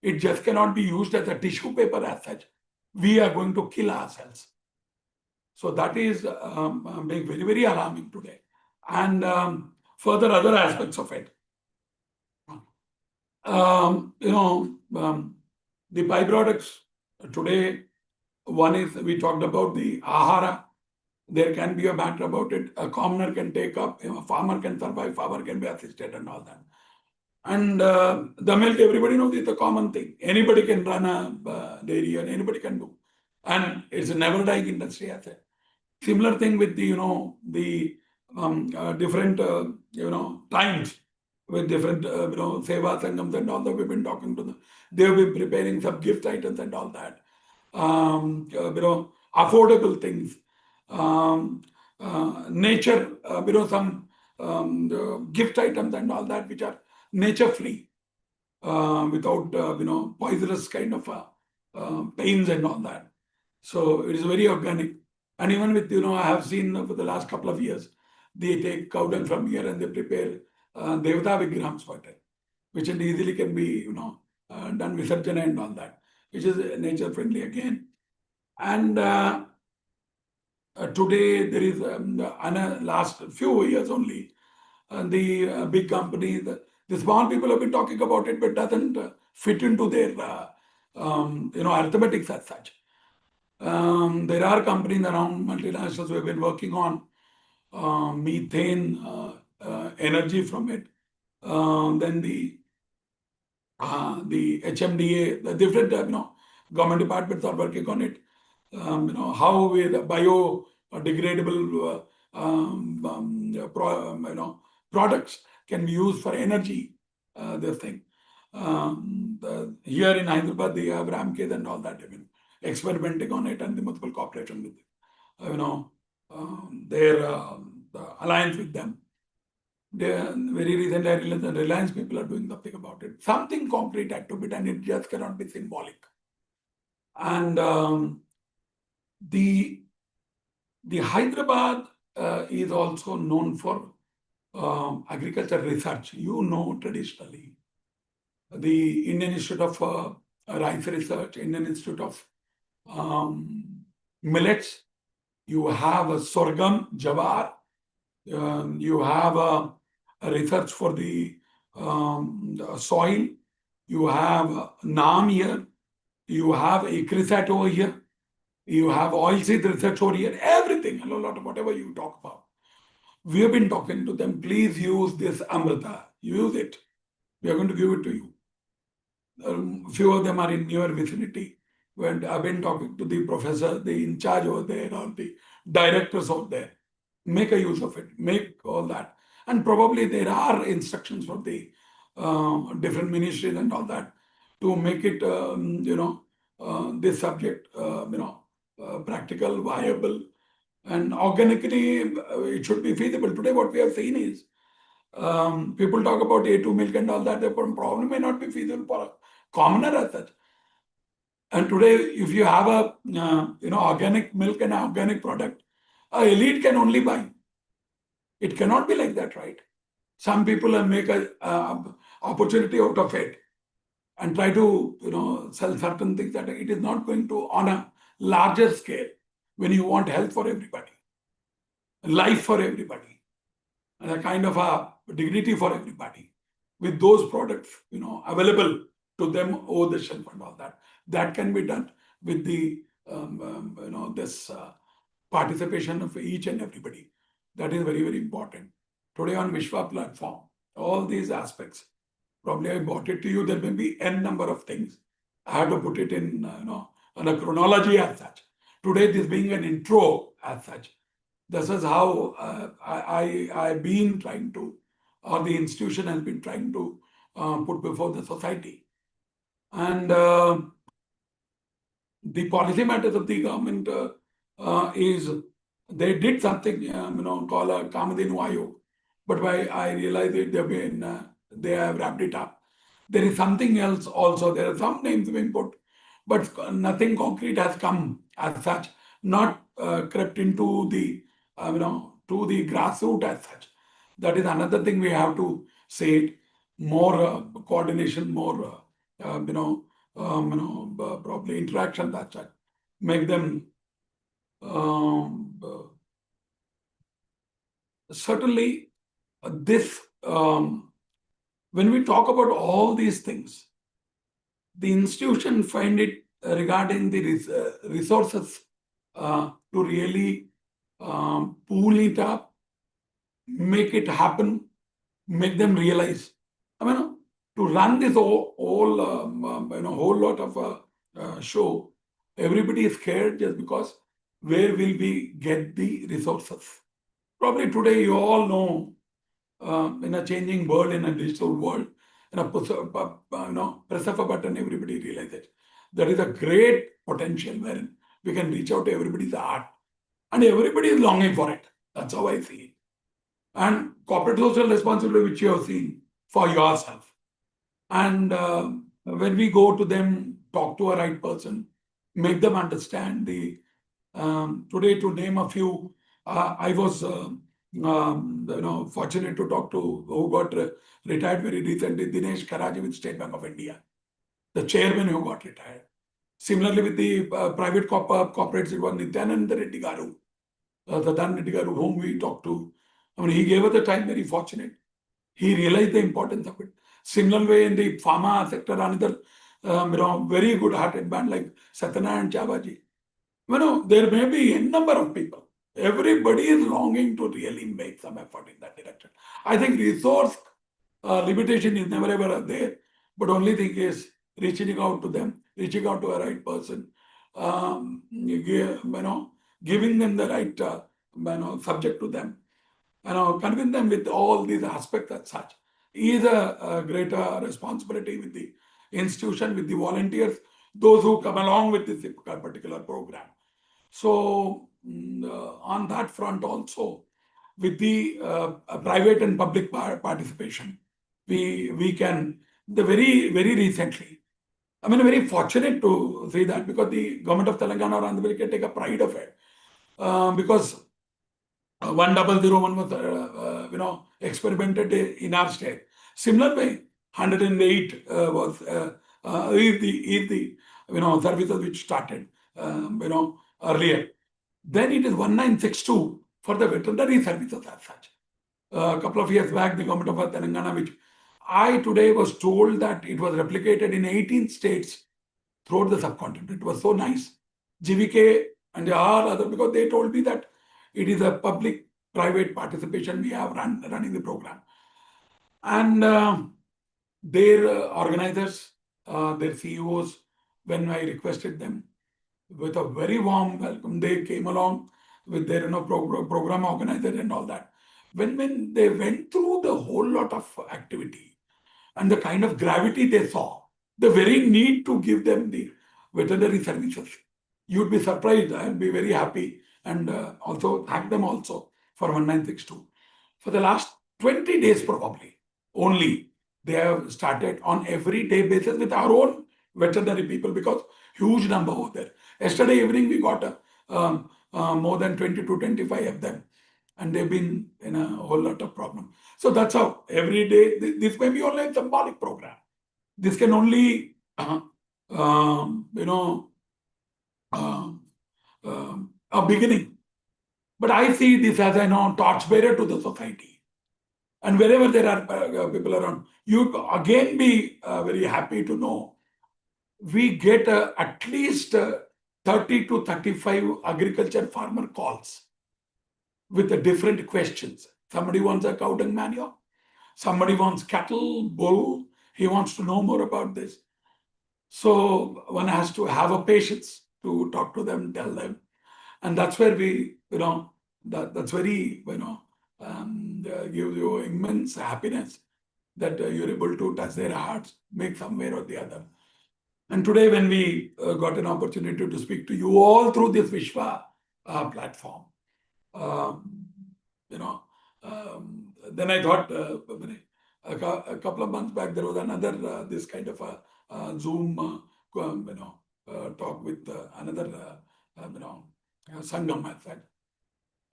It just cannot be used as a tissue paper as such. We are going to kill ourselves. So that is being very, very alarming today. And further other aspects of it. The byproducts today, one is we talked about the ahara. There can be a matter about it. A commoner can take up, a farmer can survive, farmer can be assisted and all that. And the milk, everybody knows it's a common thing. Anybody can run a dairy and anybody can do. And it's a never dying industry as a. Similar thing with the different, times with different, seva sangams and all that we've been talking to them. They've been preparing some gift items and all that. Affordable things. Nature, some gift items and all that which are nature free, without poisonous kind of pains and all that. So it is very organic. And even with I have seen for the last couple of years, they take cow dung from here and they prepare Devata Vigrahams for it. which easily can be, done visarjana and all that, which is nature friendly again. And today there is last few years only, the big companies, the small people have been talking about it, but doesn't fit into their arithmetics as such. There are companies around, multinationals, who have been working on methane energy from it. Then the HMDA, the different government departments are working on it. How with biodegradable products can be used for energy. This thing. Here in Hyderabad, they have Ramked and all that. Experimenting on it, and the multiple cooperation with their the alliance with them. Very recently, I realized that Reliance people are doing something about it. Something concrete had to be done. It just cannot be symbolic. And the Hyderabad is also known for agriculture research. Traditionally, the Indian Institute of Rice Research, Indian Institute of Millets. You have a sorghum, jawar. You have a research for the soil. You have NAM here. You have ICRISAT over here. You have oilseed research over here. Everything, a lot of whatever you talk about. We have been talking to them. Please use this Amrita. Use it. We are going to give it to you. Few of them are in your vicinity. When I've been talking to the professor, the in charge over there, or the directors out there. Make a use of it. Make all that. And probably there are instructions from the different ministries and all that to make it, this subject, practical, viable, and organically it should be feasible. Today, what we have seen is people talk about A2 milk and all that. The problem may not be feasible for a commoner as such. And today, if you have a organic milk and organic product, a elite can only buy. It cannot be like that, right? Some people make a opportunity out of it and try to sell certain things that it is not going to on a larger scale when you want health for everybody, life for everybody, and a kind of a dignity for everybody with those products available to them over the shelf and all that. That can be done with the this participation of each and everybody. That is very, very important. Today on Vishwa platform, all these aspects, probably I brought it to you. There may be n number of things. I have to put it in on a chronology as such. Today, this being an intro as such. This is how I've been trying to, or the institution has been trying to put before the society. And the policy matters of the government is they did something called a Kamadhenu Ayog, but I realized that they have wrapped it up. There is something else also. There are some names being put, but nothing concrete has come as such. Not crept into the to the grassroots as such. That is another thing we have to say. More coordination, more probably interaction that such. Make them certainly this. When we talk about all these things, the institution find it regarding the resources to really pool it up, make it happen, make them realize. To run this whole lot of show, everybody is scared just because where will we get the resources? Probably today you all know in a changing world, in a digital world, press of a button, everybody realizes there is a great potential wherein we can reach out to everybody's heart, and everybody is longing for it. That's how I see it. And corporate social responsibility, which you have seen for yourself. And when we go to them, talk to a right person, make them understand the today, to name a few, I was fortunate to talk to who got retired very recently, Dinesh Karaji with State Bank of India, the chairman who got retired. Similarly, with the private corporates, it was Nityanand Reddy Garu, Sadan Reddy Garu, whom we talked to. I mean, he gave us the time, very fortunate. He realized the importance of it. Similar way in the pharma sector, another very good-hearted man like Satyanarayan Chavaji. There may be a number of people. Everybody is longing to really make some effort in that direction. I think resource limitation is never ever there, but only thing is reaching out to them, reaching out to a right person, giving them the right subject to them, convince them with all these aspects as such is a greater responsibility with the institution, with the volunteers, those who come along with this particular program. So on that front also, with the private and public participation, we can, the very recently, I mean, very fortunate to say that because the government of Telangana or Andhra Pradesh can take a pride of it. Because 1001 was experimented in our state. Similar way, 108 was is the services which started earlier. Then it is 1962 for the veterinary services as such. A couple of years back, the government of Telangana, which I today was told that it was replicated in 18 states throughout the subcontinent. It was so nice. GVK and all other, because they told me that it is a public-private participation we have running the program. And their organizers, their CEOs, when I requested them with a very warm welcome, they came along with their program organizer and all that. When they went through the whole lot of activity and the kind of gravity they saw, the very need to give them the veterinary services, you'd be surprised. I'll be very happy and also thank them also for 1962. For the last 20 days probably, only they have started on everyday basis with our own veterinary people, because huge number over there. Yesterday evening we got more than 20 to 25 of them, and they've been in a whole lot of problem. So that's how every day, this may be only a symbolic program. This can only, a beginning. But I see this as a torchbearer to the society. And wherever there are people around, you'd again be very happy to know we get at least 30 to 35 agriculture farmer calls with the different questions. Somebody wants a cow dung manure. Somebody wants cattle, bull. He wants to know more about this. So one has to have a patience to talk to them, tell them. And that's where we, that's very, gives you immense happiness that you're able to touch their hearts, make some way or the other. And today, when we got an opportunity to speak to you all through this Vishwa platform, then I thought a couple of months back there was another this kind of a Zoom talk with another Sangam, I said.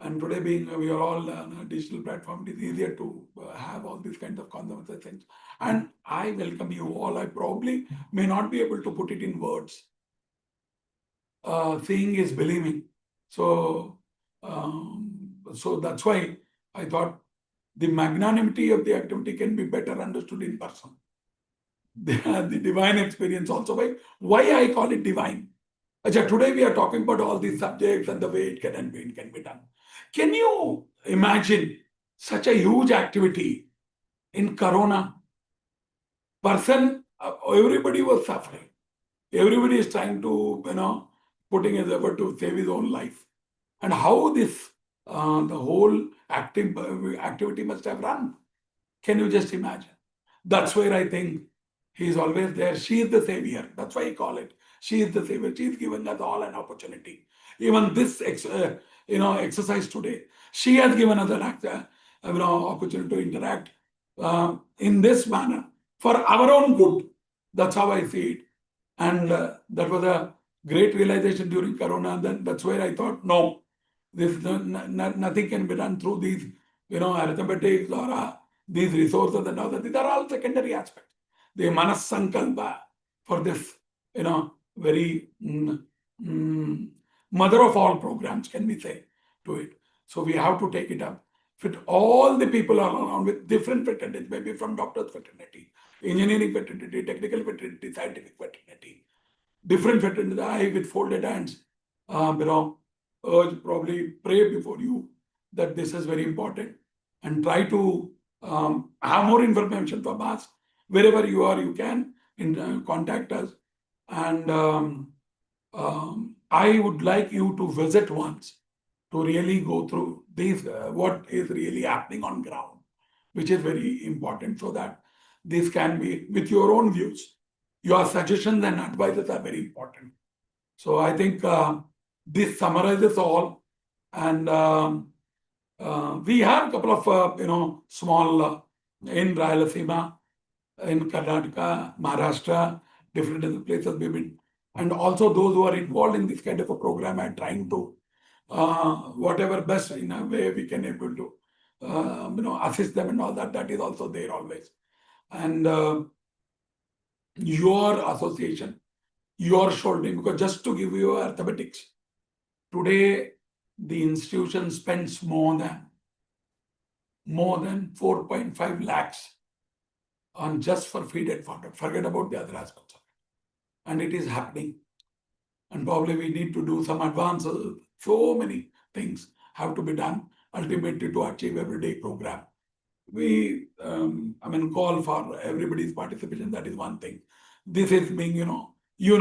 And today, being we are all on a digital platform, it is easier to have all these kinds of conversations. And I welcome you all. I probably may not be able to put it in words. Seeing is believing. So that's why I thought the magnanimity of the activity can be better understood in person. The divine experience also. Why I call it divine? Today we are talking about all these subjects and the way it can be done. Can you imagine such a huge activity in Corona? Everybody was suffering. Everybody is trying to, putting his effort to save his own life. And how this, the whole activity must have run. Can you just imagine? That's where I think he is always there. She is the savior. That's why I call it. She is the savior. She is giving us all an opportunity. Even this, exercise today, she has given us an opportunity to interact in this manner for our own good. That's how I see it. And that was a great realization during Corona. That's where I thought, no, this nothing can be done through these arithmetics or these resources and all that. These are all secondary aspects. The manas sankalpa for this, very mother of all programs, can we say, to it. So we have to take it up. With all the people are around with different fraternities, maybe from doctors fraternity, engineering fraternity, technical fraternity, scientific fraternity, different fraternities. I with folded hands, urge, probably pray before you that this is very important and try to have more information from us. Wherever you are, you can contact us. And I would like you to visit once to really go through this, what is really happening on ground, which is very important, so that this can be with your own views. Your suggestions and advices are very important. So I think this summarizes all. And we have a couple of, small in Rayalaseema, in Karnataka, Maharashtra, different other places we've been. And also those who are involved in this kind of a program are trying to, whatever best in a way we can able to, assist them and all that. That is also there always. And your association, your shouldering, because just to give you arithmetics, today the institution spends more than 4.5 lakhs on just for feed and fodder. Forget about the other aspects of it. And it is happening. And probably we need to do some advances. So many things have to be done ultimately to achieve everyday program. We, call for everybody's participation. That is one thing. This is being,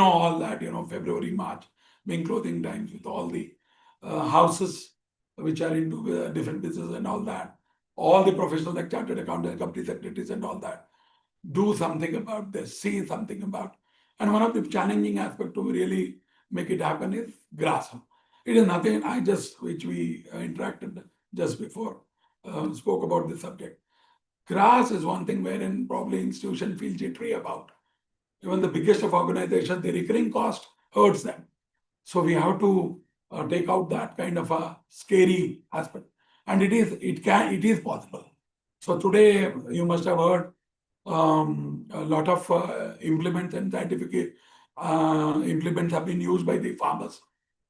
all that, February, March, being closing times with all the houses which are into different businesses and all that. All the professionals like chartered accountants, company secretaries and all that. Do something about this, see something about. And one of the challenging aspects to really make it happen is grass. It is nothing, which we interacted just before, spoke about this subject. Grass is one thing wherein probably institution feel jittery about. Even the biggest of organizations, the recurring cost hurts them. So we have to take out that kind of a scary aspect. And it is possible. So today you must have heard a lot of implements and scientific implements have been used by the farmers.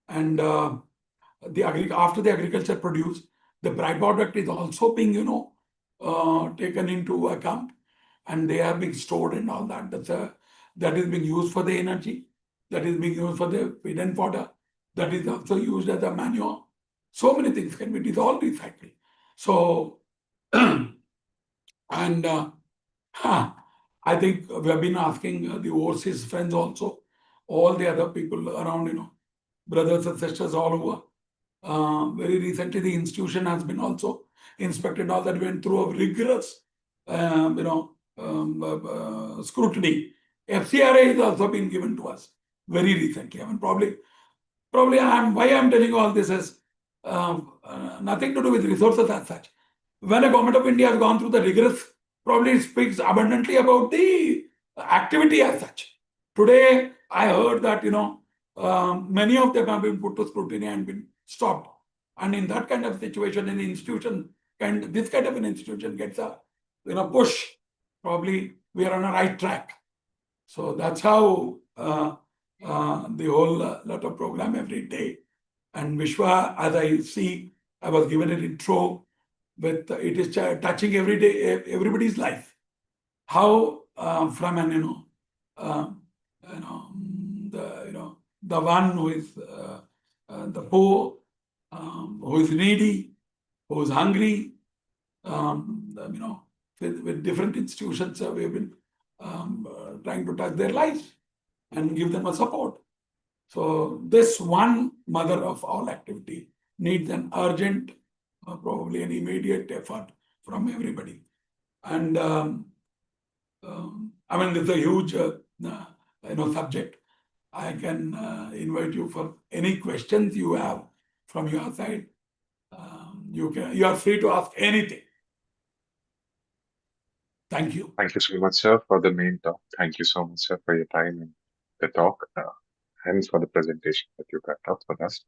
And after the agriculture produce, the byproduct is also being, taken into account, and they are being stored and all that. That is being used for the energy, that is being used for the feed and fodder, that is also used as a manure. So many things can be, it is all recycled. So, and I think we have been asking the overseas friends also, all the other people around, brothers and sisters all over. Very recently, the institution has been also inspected. All that went through a rigorous, scrutiny. FCRA has also been given to us very recently. Probably why I'm telling you all this is nothing to do with resources as such. When a government of India has gone through the rigorous, probably it speaks abundantly about the activity as such. Today, I heard that, many of them have been put to scrutiny and been stopped. And in that kind of situation, an institution, this kind of an institution gets a push, probably we are on a right track. So that's how the whole lot of program every day. And Vishwa, as I see, I was given an intro with it is touching every day, everybody's life. How from an the one who is the poor, who is needy, who is hungry, with different institutions, we have been trying to touch their lives and give them a support. So this one mother of all activity needs an urgent, probably an immediate effort from everybody. And it's a huge subject. I can invite you for any questions you have from your side. You are free to ask anything. Thank you. Thank you so much, sir, for the main talk. Thank you so much, sir, for your time and the talk and for the presentation that you got up for us.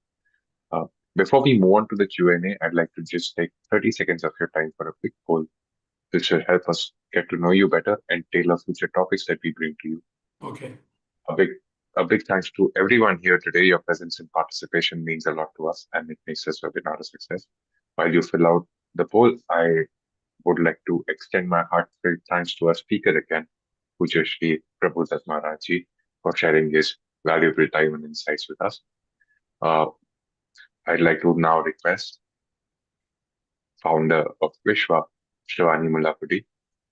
Before we move on to the Q&A, I'd like to just take 30 seconds of your time for a quick poll. This will help us get to know you better and tailor future topics that we bring to you. Okay. A big, a big thanks to everyone here today. Your presence and participation means a lot to us, and it makes this webinar a success. While you fill out the poll, I would like to extend my heartfelt thanks to our speaker again, Pujya Shri Prabhu Das Maharajji, for sharing his valuable time and insights with us. I'd like to now request founder of Vishwa, Shravani Mullapudi,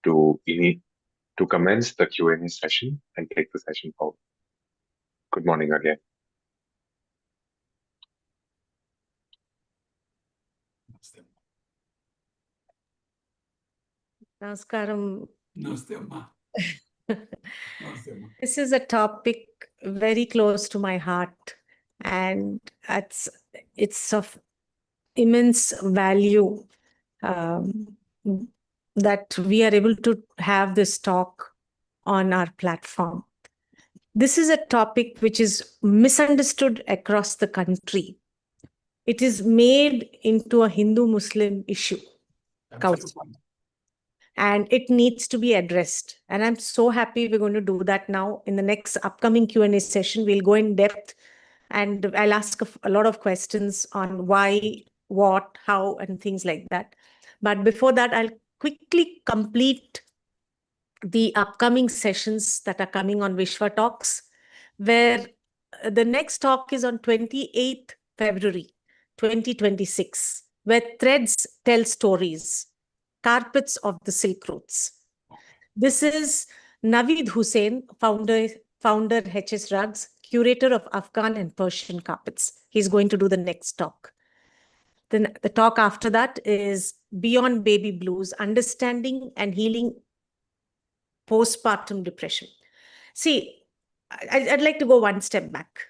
to commence the Q&A session and take the session forward. Good morning again. Namaskaram. Namaste, Amma. Namaste, Amma. This is a topic very close to my heart, and it's of immense value that we are able to have this talk on our platform. This is a topic which is misunderstood across the country. It is made into a Hindu-Muslim issue. Gau Seva. Absolutely. And it needs to be addressed. And I'm so happy we're going to do that now. In the next upcoming Q&A session, we'll go in depth and I'll ask a lot of questions on why, what, how, and things like that. But before that, I'll quickly complete the upcoming sessions that are coming on WishwaTalks, where the next talk is on 28th February 2026, where threads tell stories, carpets of the Silk Routes. This is Naveed Hussain, founder HS Rugs, curator of Afghan and Persian carpets. He's going to do the next talk. Then the talk after that is Beyond Baby Blues, Understanding and Healing Postpartum Depression. See, I'd like to go one step back.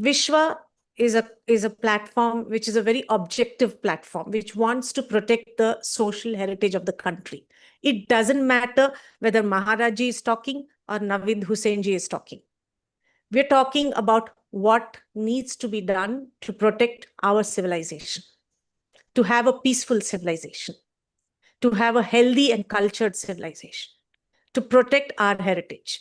Vishwa is a platform which is a very objective platform, which wants to protect the social heritage of the country. It doesn't matter whether Maharaji is talking or Naveed Husseinji is talking. We're talking about what needs to be done to protect our civilization, to have a peaceful civilization, to have a healthy and cultured civilization, to protect our heritage.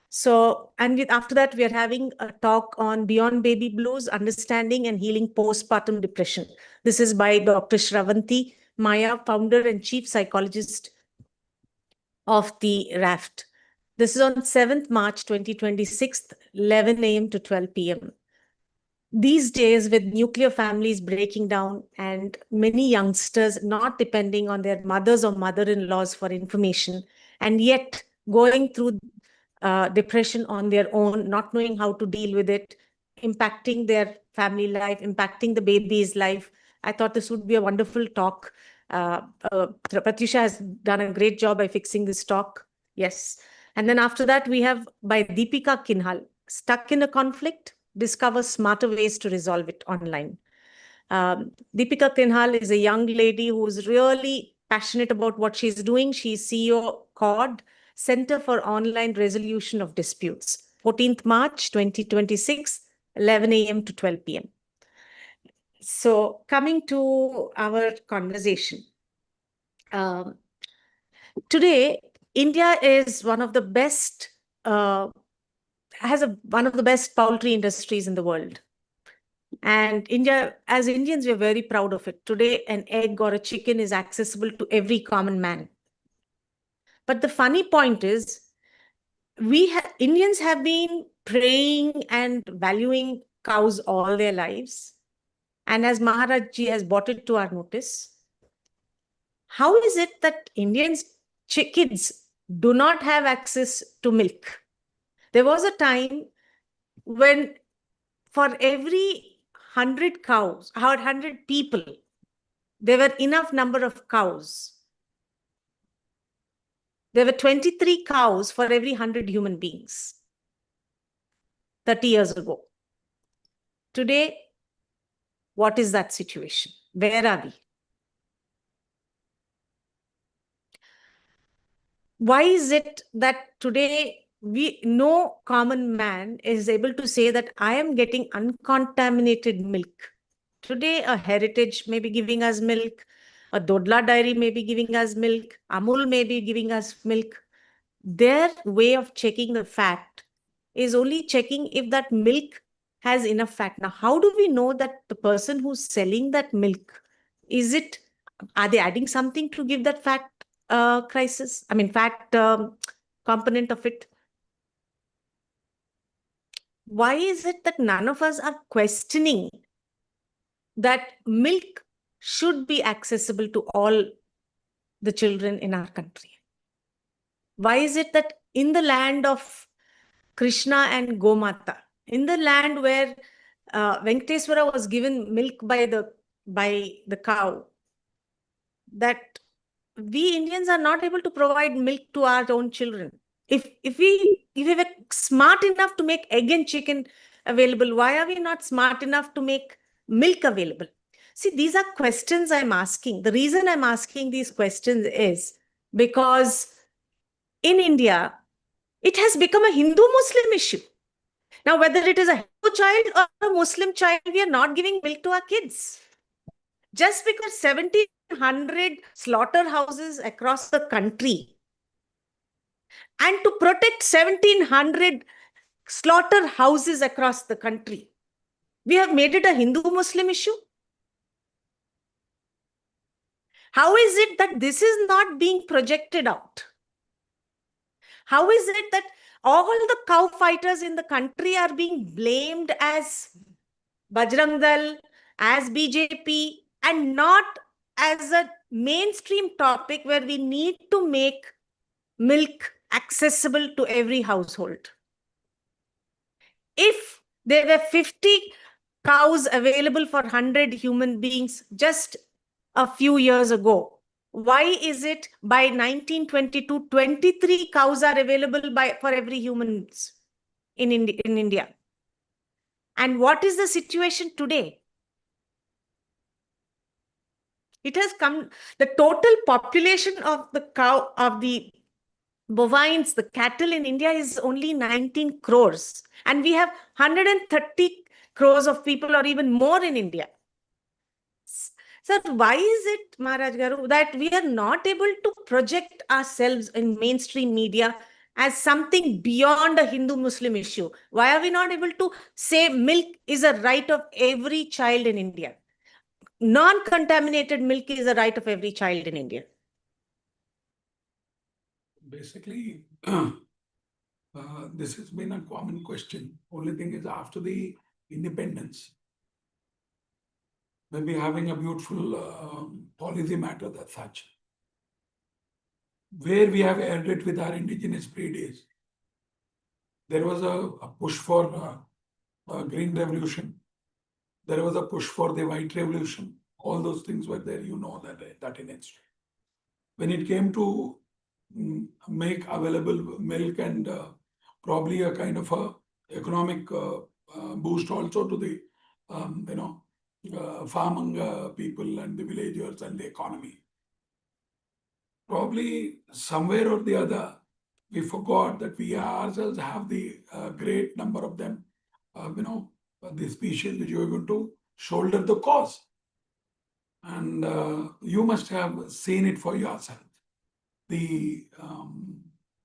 So, and after that, we are having a talk on Beyond Baby Blues, Understanding and Healing Postpartum Depression. This is by Dr. Shravanti Maya, founder and chief psychologist of the RAFT. This is on 7th March 2026, 11 a.m. to 12 p.m. These days, with nuclear families breaking down and many youngsters not depending on their mothers or mother-in-laws for information, and yet going through depression on their own, not knowing how to deal with it, impacting their family life, impacting the baby's life, I thought this would be a wonderful talk. Pratyusha has done a great job by fixing this talk. Yes. And then after that, we have by Deepika Kinhal, Stuck in a Conflict, Discover Smarter Ways to Resolve It Online. Deepika Kinhal is a young lady who's really passionate about what she's doing. She's CEO CORD, Center for Online Resolution of Disputes, 14th March 2026, 11 a.m. to 12 p.m. So coming to our conversation. Today, India is one of the best, one of the best poultry industries in the world. And India, as Indians, we're very proud of it. Today, an egg or a chicken is accessible to every common man. But the funny point is, Indians have been praying and valuing cows all their lives. And as Maharajji has brought it to our notice, how is it that Indians, kids, do not have access to milk? There was a time when for every 100 cows, 100 people, there were enough number of cows. There were 23 cows for every 100 human beings 30 years ago. Today, what is that situation? Where are we? Why is it that today no common man is able to say that I am getting uncontaminated milk? Today, a Heritage may be giving us milk, a Dodla Dairy may be giving us milk, Amul may be giving us milk. Their way of checking the fat is only checking if that milk has enough fat. Now, how do we know that the person who's selling that milk, are they adding something to give that fat fat component of it? Why is it that none of us are questioning that milk should be accessible to all the children in our country? Why is it that in the land of Krishna and Gomata, in the land where Venkateswara was given milk by the cow, that we Indians are not able to provide milk to our own children? If we were smart enough to make egg and chicken available, why are we not smart enough to make milk available? See, these are questions I'm asking. The reason I'm asking these questions is because in India, it has become a Hindu-Muslim issue. Now, whether it is a Hindu child or a Muslim child, we are not giving milk to our kids. Just because 1,700 slaughterhouses across the country, and to protect 1,700 slaughterhouses across the country, we have made it a Hindu-Muslim issue. How is it that this is not being projected out? How is it that all the cow fighters in the country are being blamed as Bajrang Dal, as BJP, and not as a mainstream topic where we need to make milk accessible to every household? If there were 50 cows available for 100 human beings just a few years ago, why is it by 1922, 23 cows are available for every human in India? And what is the situation today? It has come, the total population of the bovines, the cattle in India is only 19 crores. And we have 130 crores of people or even more in India. Sir, why is it, Maharaj Garu, that we are not able to project ourselves in mainstream media as something beyond a Hindu-Muslim issue? Why are we not able to say milk is a right of every child in India? Non-contaminated milk is a right of every child in India. Basically, this has been a common question. Only thing is, after the independence, maybe having a beautiful policy matter as such, where we have aired it with our indigenous breed, there was a push for green revolution. There was a push for the white revolution. All those things were there, you know that in history. When it came to make available milk and probably a kind of a economic boost also to the farming people and the villagers and the economy. Probably somewhere or the other, we forgot that we ourselves have the great number of them, the species which you are going to shoulder the cost. And you must have seen it for yourself.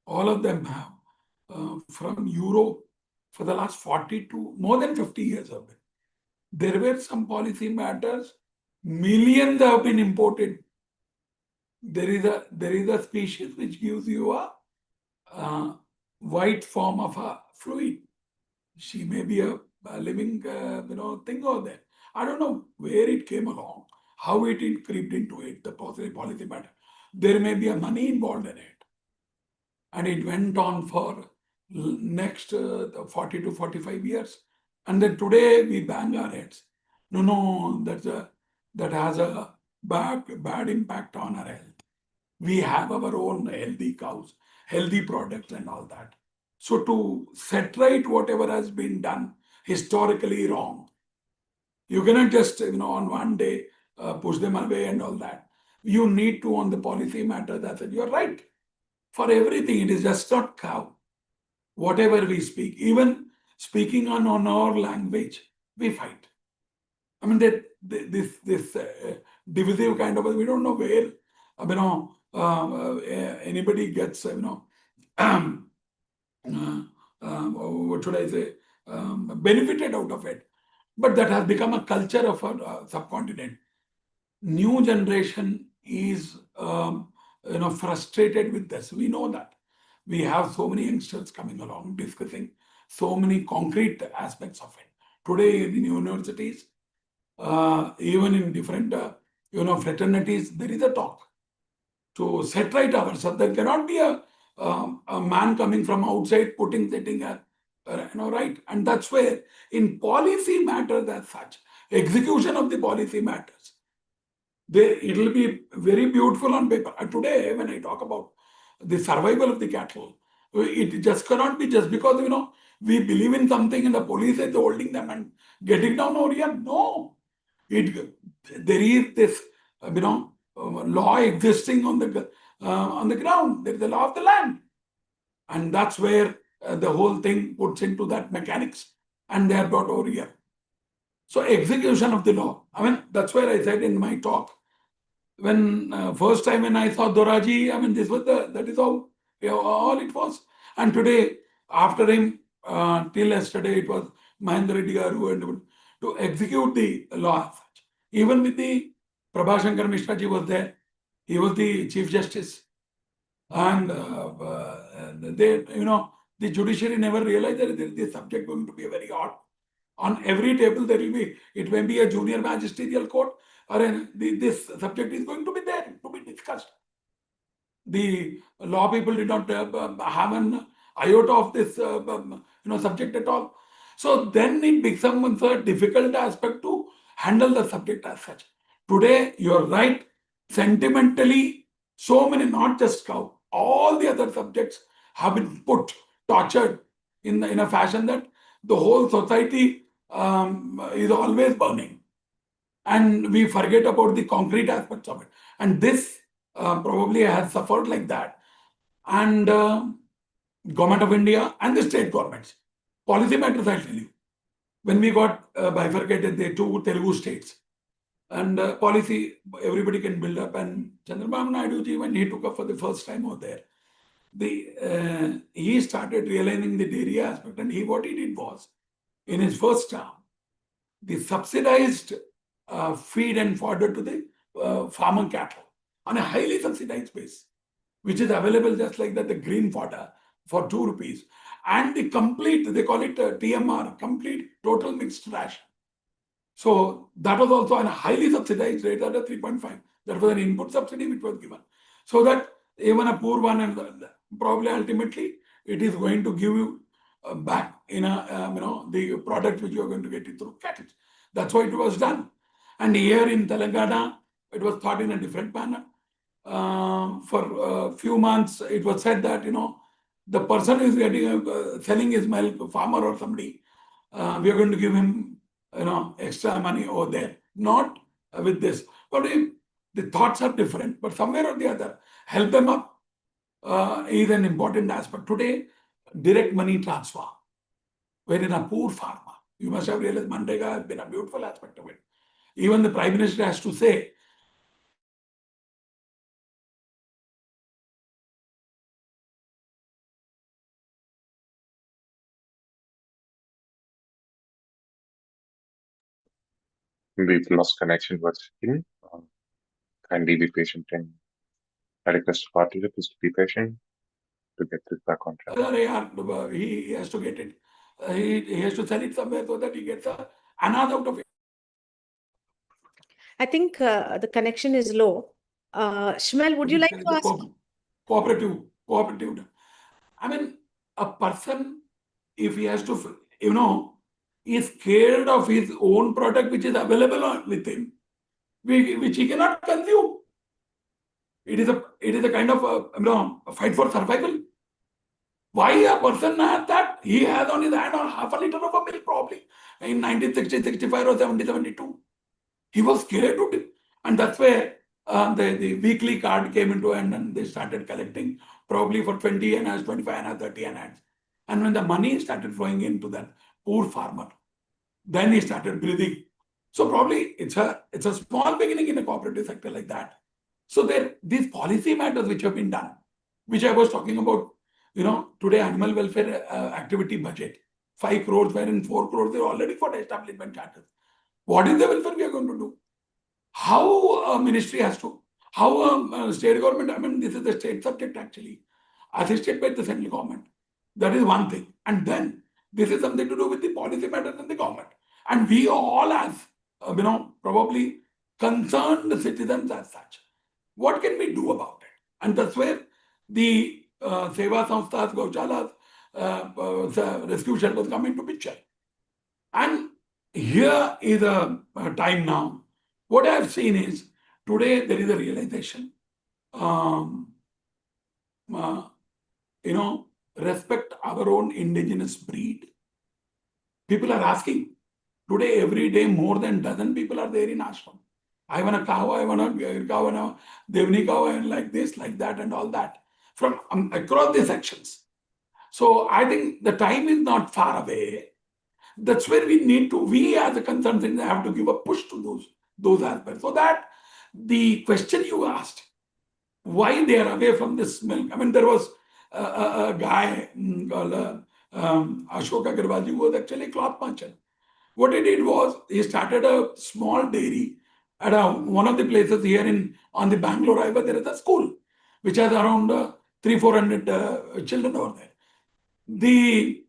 All of them have from Europe for the last 40 to more than 50 years have been. There were some policy matters, millions have been imported. There is a species which gives you a white form of a fluid. She may be a living thing over there. I don't know where it came along, how it crept into it, the policy matter. There may be a money involved in it. And it went on for next 40 to 45 years. And then today we bang our heads. No, that has a bad impact on our health. We have our own healthy cows, healthy products and all that. So to set right whatever has been done historically wrong, you cannot just, on one day push them away and all that. You need to, on the policy matter, that you're right. For everything, it is just not cow. Whatever we speak, even speaking on our language, we fight. I mean, this divisive kind of, we don't know where, anybody gets, what should I say, benefited out of it. But that has become a culture of our subcontinent. New generation is, frustrated with this. We know that. We have so many youngsters coming along discussing so many concrete aspects of it. Today in universities, even in different, fraternities, there is a talk to set right ourselves. There cannot be a man coming from outside sitting right. And that's where in policy matters as such, execution of the policy matters. It will be very beautiful on paper. Today, when I talk about the survival of the cattle, it just cannot be just because, we believe in something and the police is holding them and getting down over here. No, there is this, law existing on the ground. There is the law of the land. And that's where the whole thing puts into that mechanics, and they are brought over here. So execution of the law. I mean, that's where I said in my talk, when first time when I saw Doraji, I mean, that is all it was. And today, after him, till yesterday, it was Mahendra Reddy Garu and to execute the law as such. Even with the Prabhashankar Mishra ji was there. He was the Chief Justice. And the judiciary never realized that this subject going to be very hot. On every table there will be, it may be a junior magisterial court, or this subject is going to be there to be discussed. The law people did not have an iota of this subject at all. So then it becomes a difficult aspect to handle the subject as such. Today, you're right, sentimentally, so many, not just cow, all the other subjects have been tortured in a fashion that the whole society is always burning. And we forget about the concrete aspects of it. And this probably has suffered like that. And Government of India and the state governments, policy matters, I'll tell you. When we got bifurcated the two Telugu states, and policy, everybody can build up. And Chandrababu Naidu ji, when he took up for the first time over there, he started realigning the dairy aspect. And what he did was, in his first term, the subsidized feed and fodder to the farmer cattle on a highly subsidized base, which is available just like that, the green fodder for 2 rupees. And the complete, they call it TMR, complete total mixed ration. So that was also on a highly subsidized rate at a 3.5. That was an input subsidy which was given. So that even a poor one, and probably ultimately it is going to give you back in the product which you are going to get it through cattle. That's why it was done. And here in Telangana, it was thought in a different manner. For a few months, it was said that, the person who is getting selling his milk, farmer or somebody, we are going to give him, extra money over there. Not with this. But if the thoughts are different, but somewhere or the other, help them up is an important aspect. Today, direct money transfer, wherein a poor farmer, you must have realized Mandrega has been a beautiful aspect of it. Even the Prime Minister has to say, We've lost connection with him. Kindly be patient, and I request participants to be patient to get this back on track. he has to get it. He has to sell it somewhere so that he gets another out of it. I think the connection is low. Shmuel, would you like to ask? Cooperative. I mean, a person, if he has to, is scared of his own product which is available with him, which he cannot consume. It is a kind of a fight for survival. Why a person has that? He has on his hand on half a liter of a milk probably in 1960, 65 or 70, 72. He was scared to do. And that's where the weekly card came into, and they started collecting probably for 20 annas, 25 annas, 30 annas. And when the money started flowing into that poor farmer, then he started breathing. So probably it's a small beginning in a cooperative sector like that. So these policy matters which have been done, which I was talking about, today animal welfare activity budget, 5 crores, wherein 4 crores are already for the establishment charters. What is the welfare we are going to do? How a ministry has to, how a state government, I mean, this is the state subject actually, assisted by the central government. That is one thing. And then this is something to do with the policy matters in the government. And we all as, probably concerned citizens as such, what can we do about it? And that's where the Seva Samsthas, Gauchalas, rescue shelters come into picture. And here is a time now. What I have seen is today there is a realization, respect our own indigenous breed. People are asking today, every day, more than dozen people are there in ashram. I want a cow, I want a cow, and a devni cow, and like this, like that, and all that from across the sections. So I think the time is not far away. That's where we as a concerned citizen have to give a push to those aspects. So that the question you asked, why they are away from this milk. I mean, there was a guy called Ashok Agarwal, who was actually a cloth merchant. What he did was he started a small dairy at one of the places here on the Bangalore Highway. There is a school which has around 300-400 children over there. The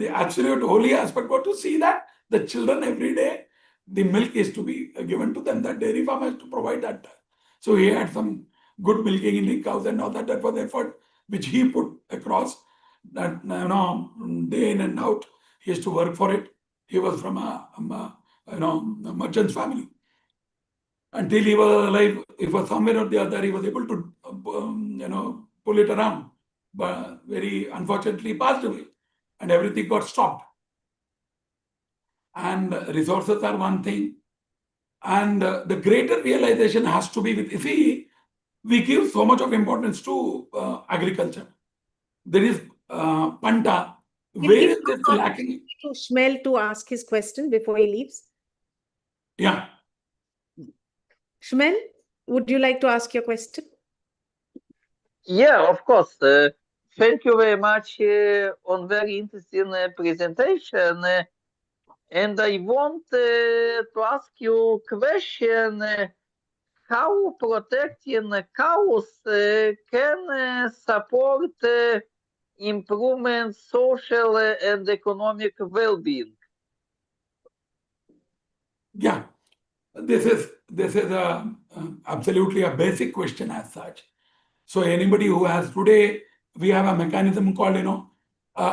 absolute holy aspect was to see that the children every day, the milk is to be given to them. That dairy farm has to provide that. So he had some good milking in the cows and all that. That was the effort which he put across. That day in and out, he used to work for it. He was from a merchant's family. Until he was alive, if was somewhere or the other, he was able to pull it around. But very unfortunately passed away, and everything got stopped. And resources are one thing, and the greater realization has to be with, if we give so much of importance to agriculture. There is Panta, where is this lacking? To Shmel to ask his question before he leaves. Yeah. Shmel, would you like to ask your question? Yeah, of course. Thank you very much on very interesting presentation. And I want to ask you a question. How protecting cows can support improvement social and economic well-being? Yeah, this is absolutely a basic question as such. So anybody who has today, we have a mechanism called,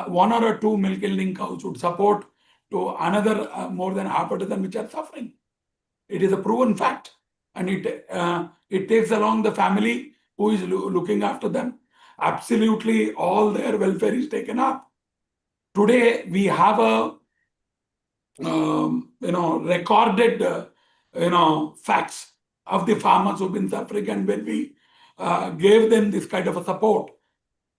one or two milk yielding cows would support to another more than half a dozen which are suffering. It is a proven fact, and it takes along the family who is looking after them. Absolutely, all their welfare is taken up. Today we have a recorded facts of the farmers who've been suffering, and when we gave them this kind of a support,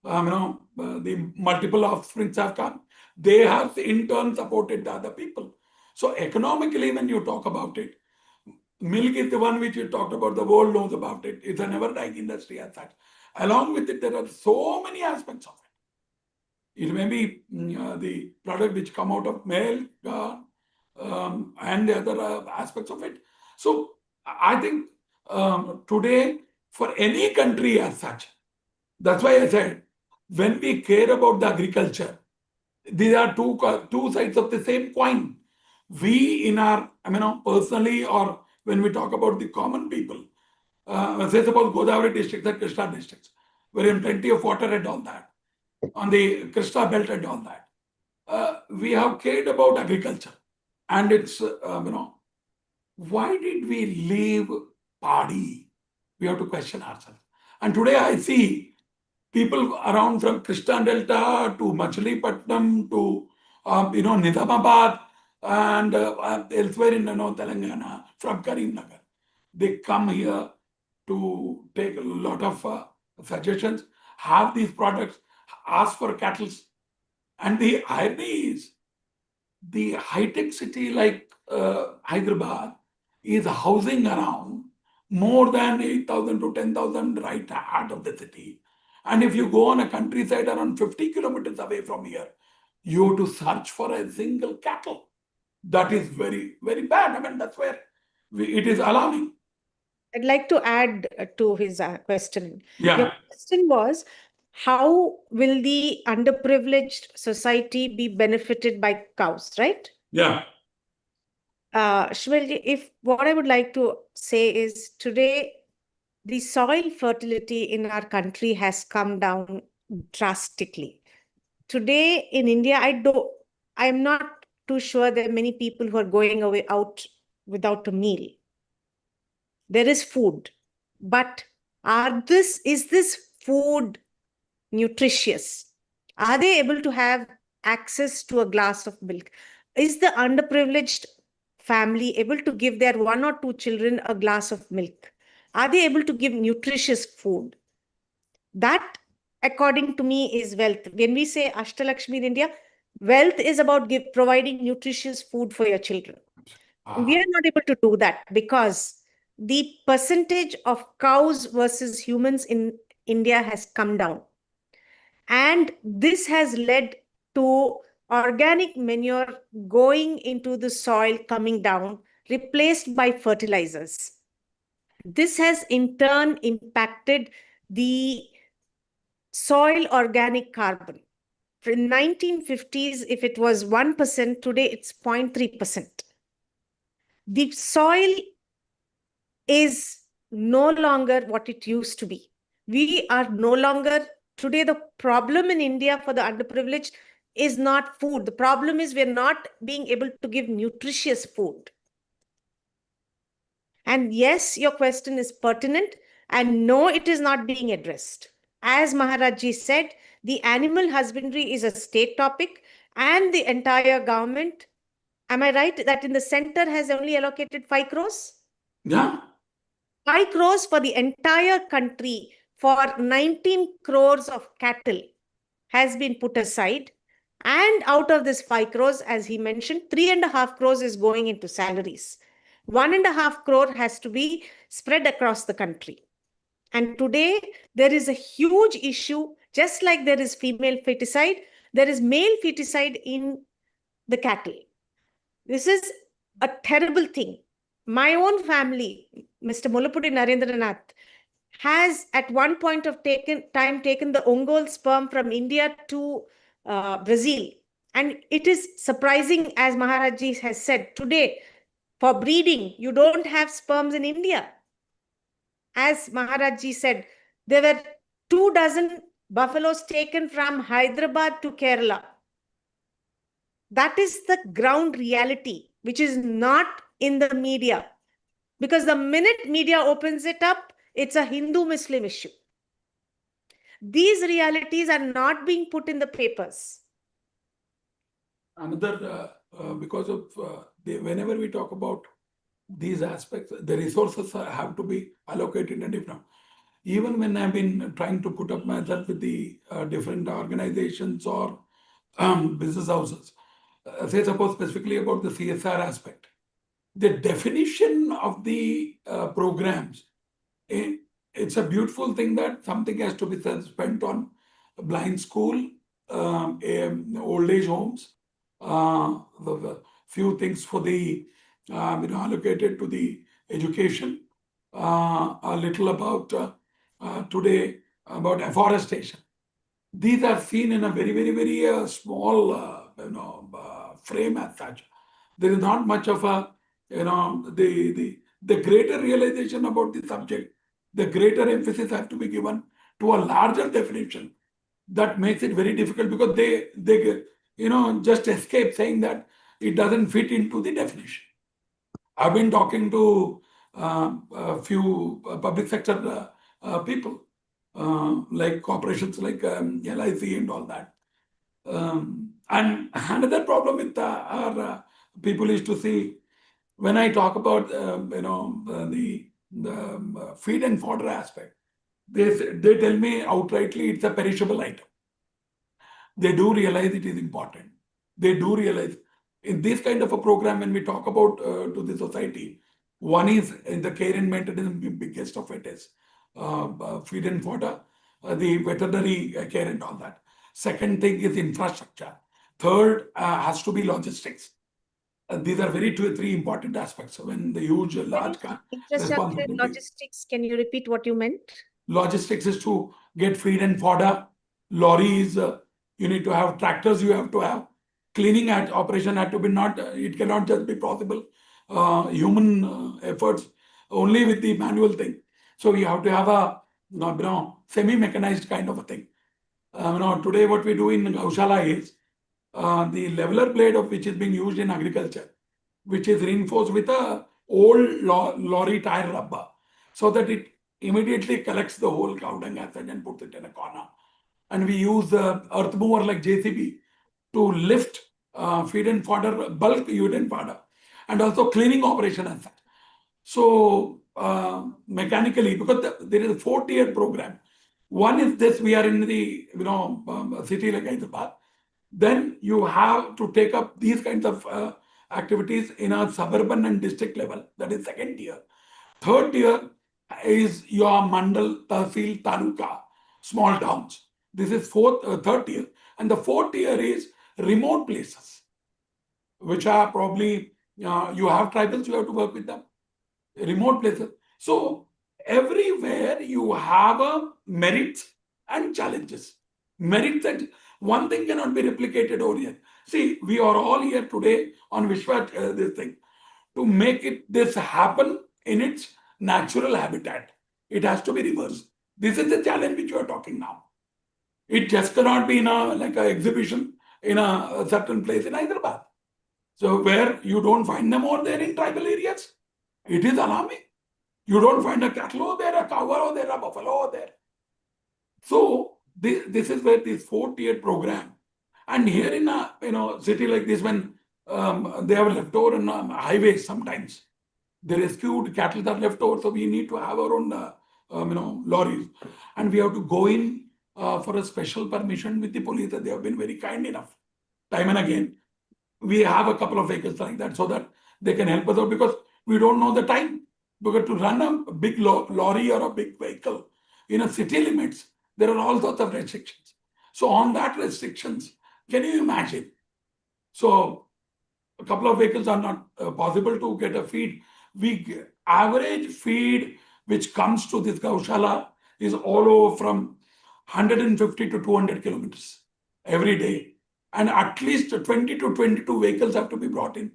the multiple offsprings have come. They have in turn supported the other people. So economically, when you talk about it, milk is the one which you talked about. The world knows about it. It's a never-dying industry as such. Along with it, there are so many aspects of it. It may be the product which come out of milk and the other aspects of it. So I think today, for any country as such, that's why I said, when we care about the agriculture, these are two sides of the same coin. We in our, personally, or when we talk about the common people, say suppose Godavari districts and Krishna districts, where in plenty of water and all that, on the Krishna belt and all that, we have cared about agriculture. And it's, why did we leave paddy? We have to question ourselves. And today I see people around from Krishna Delta to Machilipatnam to Nizamabad and elsewhere in Telangana, from Karimnagar. They come here to take a lot of suggestions, have these products, ask for cattle. And the irony is, the high-tech city like Hyderabad is housing around more than 8,000 to 10,000 right heart of the city. And if you go on a countryside around 50 kilometers away from here, you have to search for a single cattle. That is very, very bad. I mean, that's where it is alarming. I'd like to add to his question. Yeah. Your question was, how will the underprivileged society be benefited by cows, right? Yeah. Shmuelji, if what I would like to say is today, the soil fertility in our country has come down drastically. Today in India, I'm not too sure there are many people who are going away out without a meal. There is food, but is this food nutritious? Are they able to have access to a glass of milk? Is the underprivileged family able to give their one or two children a glass of milk? Are they able to give nutritious food? That, according to me, is wealth. When we say Ashtalakshmi in India, wealth is about providing nutritious food for your children. We are not able to do that because the percentage of cows versus humans in India has come down. And this has led to organic manure going into the soil, coming down, replaced by fertilizers. This has in turn impacted the soil organic carbon. In 1950s, if it was 1%, today it's 0.3%. The soil is no longer what it used to be. We are no longer, today the problem in India for the underprivileged is not food. The problem is we're not being able to give nutritious food. And yes, your question is pertinent, and no, it is not being addressed. As Maharajji said, the animal husbandry is a state topic, and the entire government, am I right that in the center has only allocated 5 crores? Yeah. 5 crores for the entire country for 19 crores of cattle has been put aside. And out of this 5 crores, as he mentioned, 3.5 crores is going into salaries. 1.5 crore has to be spread across the country. And today there is a huge issue, just like there is female feticide, there is male feticide in the cattle. This is a terrible thing. My own family, Mr. Mullapudi Narendranath, has at one point of time taken the Ongol sperm from India to Brazil. And it is surprising, as Maharajji has said, today, for breeding, you don't have sperms in India. As Maharajji said, there were 24 buffaloes taken from Hyderabad to Kerala. That is the ground reality, which is not in the media. Because the minute media opens it up, it's a Hindu-Muslim issue. These realities are not being put in the papers. Another, because of whenever we talk about these aspects, the resources have to be allocated and different. Even when I've been trying to put up myself with the different organizations or business houses, say suppose specifically about the CSR aspect, the definition of the programs, it's a beautiful thing that something has to be spent on a blind school, old age homes, the few things for the allocated to the education, a little about today about afforestation. These are seen in a very, very, very small frame as such. There is not much of a the greater realization about the subject, the greater emphasis has to be given to a larger definition. That makes it very difficult because they just escape saying that it doesn't fit into the definition. I've been talking to a few public sector people, like corporations like LIC and all that. And another problem with our people is to see when I talk about the feed and fodder aspect, they tell me outrightly it's a perishable item. They do realize it is important. They do realize In this kind of a program, when we talk about to the society, one is in the care and maintenance, the biggest of it is feed and fodder, the veterinary care and all that. Second thing is infrastructure. Third has to be logistics. These are three important aspects. When the huge, large Infrastructure, responsibility. logistics, can you repeat what you meant? Logistics is to get feed and fodder. Lorries, you need to have tractors, you have to have cleaning operation had to be not, it cannot just be possible. Human efforts only with the manual thing. So you have to have a semi-mechanized kind of a thing. Today what we do in Gaushala is the leveler blade of which is being used in agriculture, which is reinforced with a old lorry tire rubber, so that it immediately collects the whole cow dung acid and puts it in a corner. And we use the earth mover like JCB to lift feed and fodder, bulk feed and fodder, and also cleaning operation as such. So mechanically, because there is a 4-tier program. One is this: we are in the city like Hyderabad. Then you have to take up these kinds of activities in a suburban and district level. That is second tier. Third tier is your mandal, tahsil, taluka, small towns. This is third tier, and the fourth tier is remote places, which are probably you have tribals, you have to work with them. Remote places. So everywhere you have merits and challenges. Merits and one thing cannot be replicated over here. See, we are all here today on Vishwa, this thing, to make this happen in its natural habitat. It has to be reversed. This is the challenge which you are talking now. It just cannot be in like an exhibition in a certain place in Hyderabad. So where you don't find them over there in tribal areas, it is alarming. You don't find a cattle over there, a cow over there, a buffalo over there. So this is where this 4-tier program. And here in a city like this, when they have left over on highways sometimes, the rescued cattle are left over, so we need to have our own lorries, and we have to go in for a special permission with the police. That they have been very kind enough, time and again. We have a couple of vehicles like that so that they can help us out, because we don't know the time. Because to run a big lorry or a big vehicle in a city limits, there are all sorts of restrictions. So on that restrictions, can you imagine? So a couple of vehicles are not possible to get a feed. Average feed which comes to this Gaushala is all over from 150 to 200 kilometers every day. And at least 20 to 22 vehicles have to be brought in,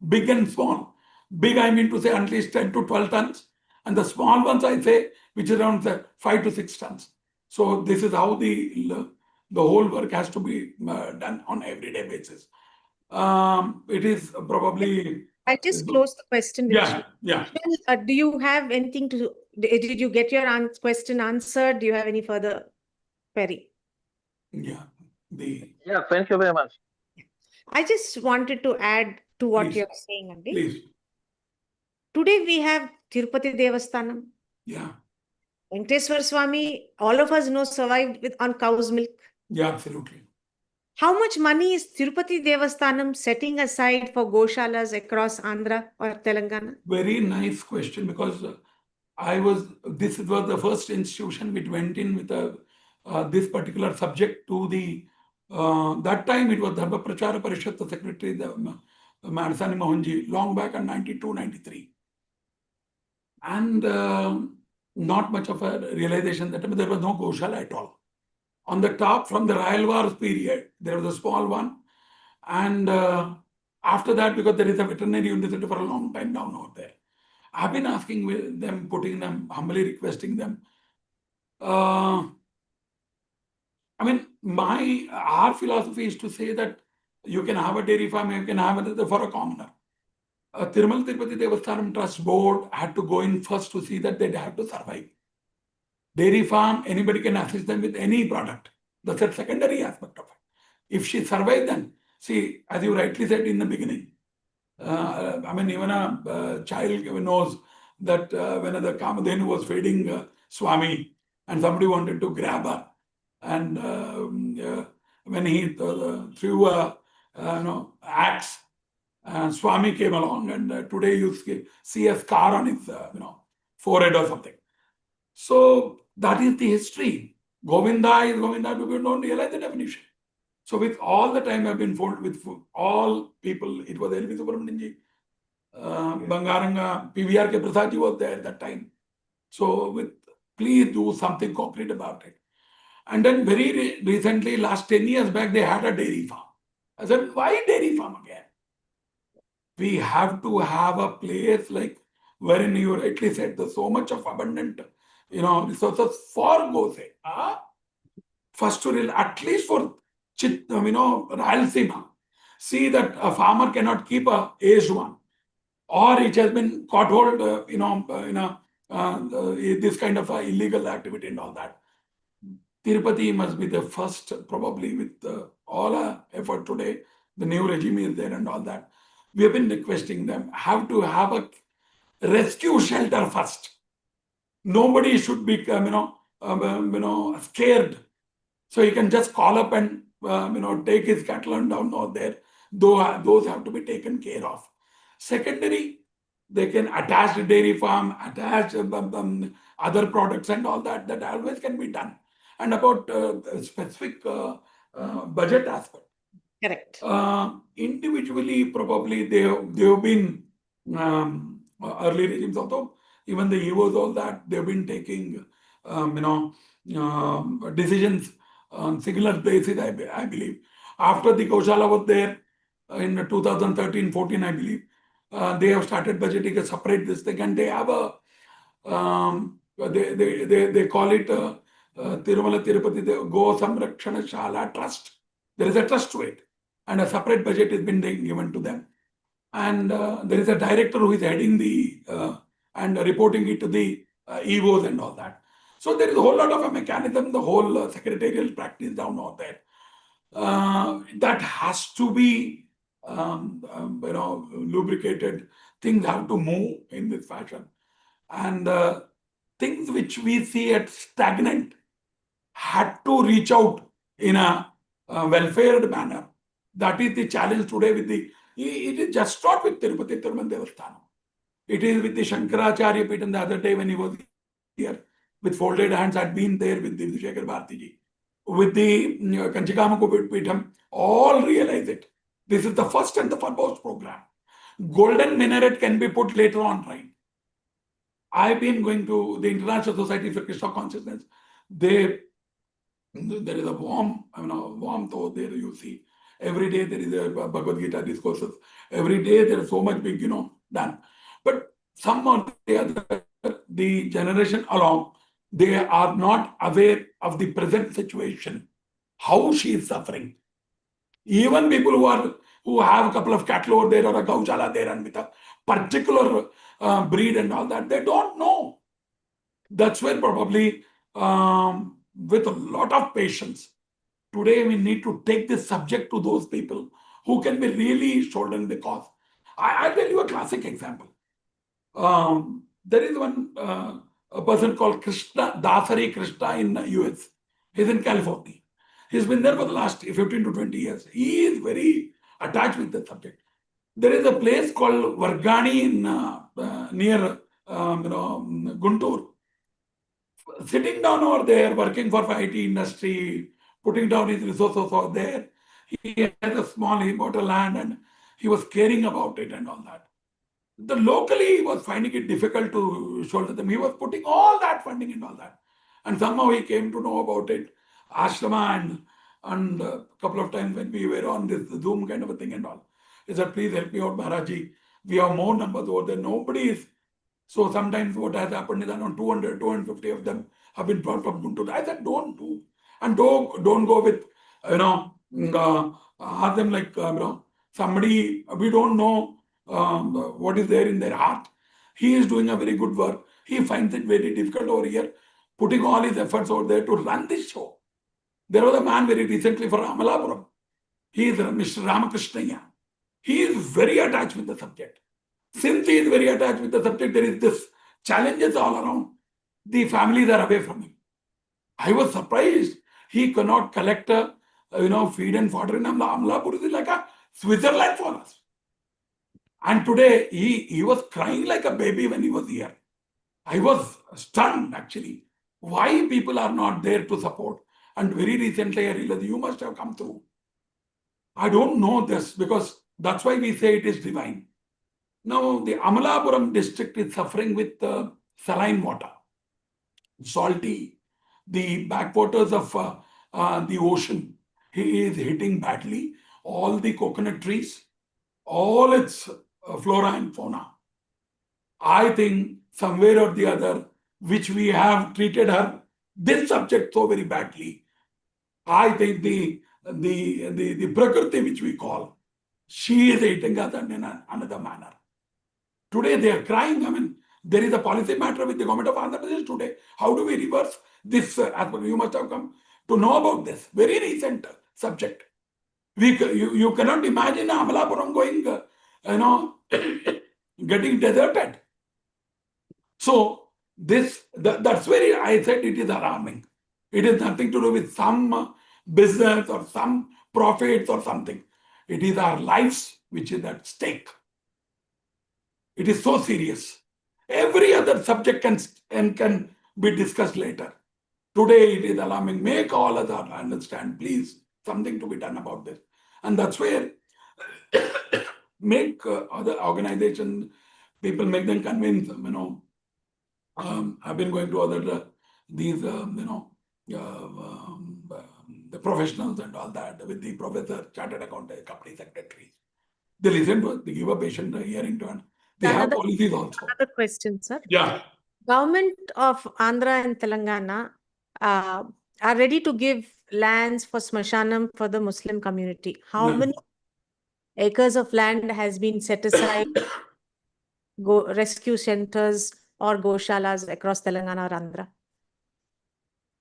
big and small. Big, I mean to say at least 10 to 12 tons. And the small ones, I say, which is around 5 to 6 tons. So this is how the whole work has to be done on an everyday basis. It is probably... I just close the question with you. Yeah. Do you have anything to... Did you get your question answered? Do you have any further query? Yeah, thank you very much. I just wanted to add to what Please. you're saying, Andy. Please. Today we have Tirupati Devasthanam. Yeah. Venkateswar Swami, all of us know, survived on cow's milk. Yeah, absolutely. How much money is Tirupati Devasthanam setting aside for Goshalas across Andhra or Telangana? Very nice question, because this was the first institution which went in with this particular subject to the, that time it was Dharma Prachara Parishad Secretary, the Madasani Mohanji, long back in 92, 93. And not much of a realization that there was no Goshala at all. On the top, from the Royal Wars period, there was a small one. And after that, because there is a veterinary university for a long time down over there, I've been asking them, putting them, humbly requesting them. I mean, our philosophy is to say that you can have a dairy farm, you can have it for a commoner. Tirumal Tirupati Devasthanam Trust Board had to go in first to see that they have to survive. Dairy farm, anybody can assist them with any product. That's a secondary aspect of it. If she survives, then, see, as you rightly said in the beginning, I mean, even a child knows that when the Kamadhenu was feeding Swami and somebody wanted to grab her, and when he threw a axe Swami came along, and today you see a scar on his forehead or something. So that is the history. Govinda is Govinda. People don't realize the definition. So with all the time I've been told with all people, it was L.V. Subramanianji, Bangaranga, PVR K. Prasadji was there at that time. So please do something concrete about it. And then very recently, last 10 years back, they had a dairy farm. I said, why dairy farm again? We have to have a place like wherein you rightly said there's so much of abundant, resources for Gau Seva. First to at least for Rayalaseema. See that a farmer cannot keep a aged one, or it has been caught hold, this kind of illegal activity and all that. Tirupati must be the first, probably with all our effort today. The new regime is there and all that. We have been requesting them have to have a rescue shelter first. Nobody should be, scared. So he can just call up and, take his cattle and down out there. Those have to be taken care of. Secondary, they can attach the dairy farm, attach other products and all that. That always can be done. And about specific budget aspect. Correct. Individually, probably they have been early regimes also. Even the EOs, all that they've been taking, decisions on singular basis. I believe after the Gaushala was there in 2013-14, I believe they have started budgeting a separate this thing, and they have a they call it Tirumala Tirupati Go Samrakshana Shala Trust. There is a trust to it, and a separate budget has been given to them. And there is a director who is heading the and reporting it to the EOs and all that. So there is a whole lot of a mechanism, the whole secretarial practice down out there. That has to be lubricated. Things have to move in this fashion, and things which we see as stagnant had to reach out in a welfare manner. That is the challenge today with it is just not with Tirupati Tiruman Devasthanam. It is with the Shankaracharya Peetham the other day when he was here with folded hands. Had been there with the Shekhar Bhartiji, with the Kanchikamaku Peetham. All realize it. This is the first and the foremost program. Golden minaret can be put later on, right? I've been going to the International Society for Krishna Consciousness. There is a warmth over there, you see. Every day there is a Bhagavad Gita discourses. Every day there is so much big, done. But some or the other, the generation along, they are not aware of the present situation, how she is suffering. Even people who have a couple of cattle over there or a Gaushala there and with a particular breed and all that, they don't know. That's where probably with a lot of patience, today we need to take this subject to those people who can be really shouldering the cause. I'll tell you a classic example. There is one a person called Dasari Krishna in the US. He's in California. He's been there for the last 15 to 20 years. He is very attached with the subject. There is a place called Vargani in near Guntur. Sitting down over there, working for IT industry, putting down his resources over there. He had a small, he bought a land and he was caring about it and all that. The locally he was finding it difficult to shoulder them. He was putting all that funding and all that. And somehow he came to know about it, ashrama and a couple of times when we were on this Zoom kind of a thing and all. He said, please help me out, Maharaji. We have more numbers over there. Nobody is. So sometimes what has happened is around 200, 250 of them have been brought from Guntur. I said, don't do. And don't go with, ask them like, somebody, we don't know what is there in their heart. He is doing a very good work. He finds it very difficult over here, putting all his efforts over there to run this show. There was a man very recently for Amalapuram. He is Mr. Ramakrishnaya. He is very attached with the subject. Since he is very attached with the subject, there is this challenges all around. The families are away from him. I was surprised. He cannot collect feed and fodder in Amlapur. It is like a Switzerland for us. And today he was crying like a baby when he was here. I was stunned actually. Why people are not there to support? And very recently I realized you must have come through. I don't know this because that's why we say it is divine. Now the Amalapuram district is suffering with saline water, salty. The backwaters of the ocean is hitting badly. All the coconut trees, all its flora and fauna. I think somewhere or the other, which we have treated her, this subject so very badly. I think the Prakriti, which we call, she is eating us in another manner. Today they are crying. I mean, there is a policy matter with the government of Andhra Pradesh today. How do we reverse this? You must have come to know about this. Very recent subject. You cannot imagine Amalapuram going, getting deserted. So that's where I said it is alarming. It is nothing to do with some business or some profits or something. It is our lives which is at stake. It is so serious. Every other subject can be discussed later. Today it is alarming. Make all others understand, please. Something to be done about this. And that's where make other organizations, people make them convince them, I've been going to other these the professionals and all that with the professor, chartered accountant, company secretary. They listen to us. They give a patient a hearing to, and they have policies also. Another question, sir. Yeah. Government of Andhra and Telangana are ready to give lands for Smashanam for the Muslim community. How many acres of land has been set aside rescue centers or goshalas across Telangana or Andhra?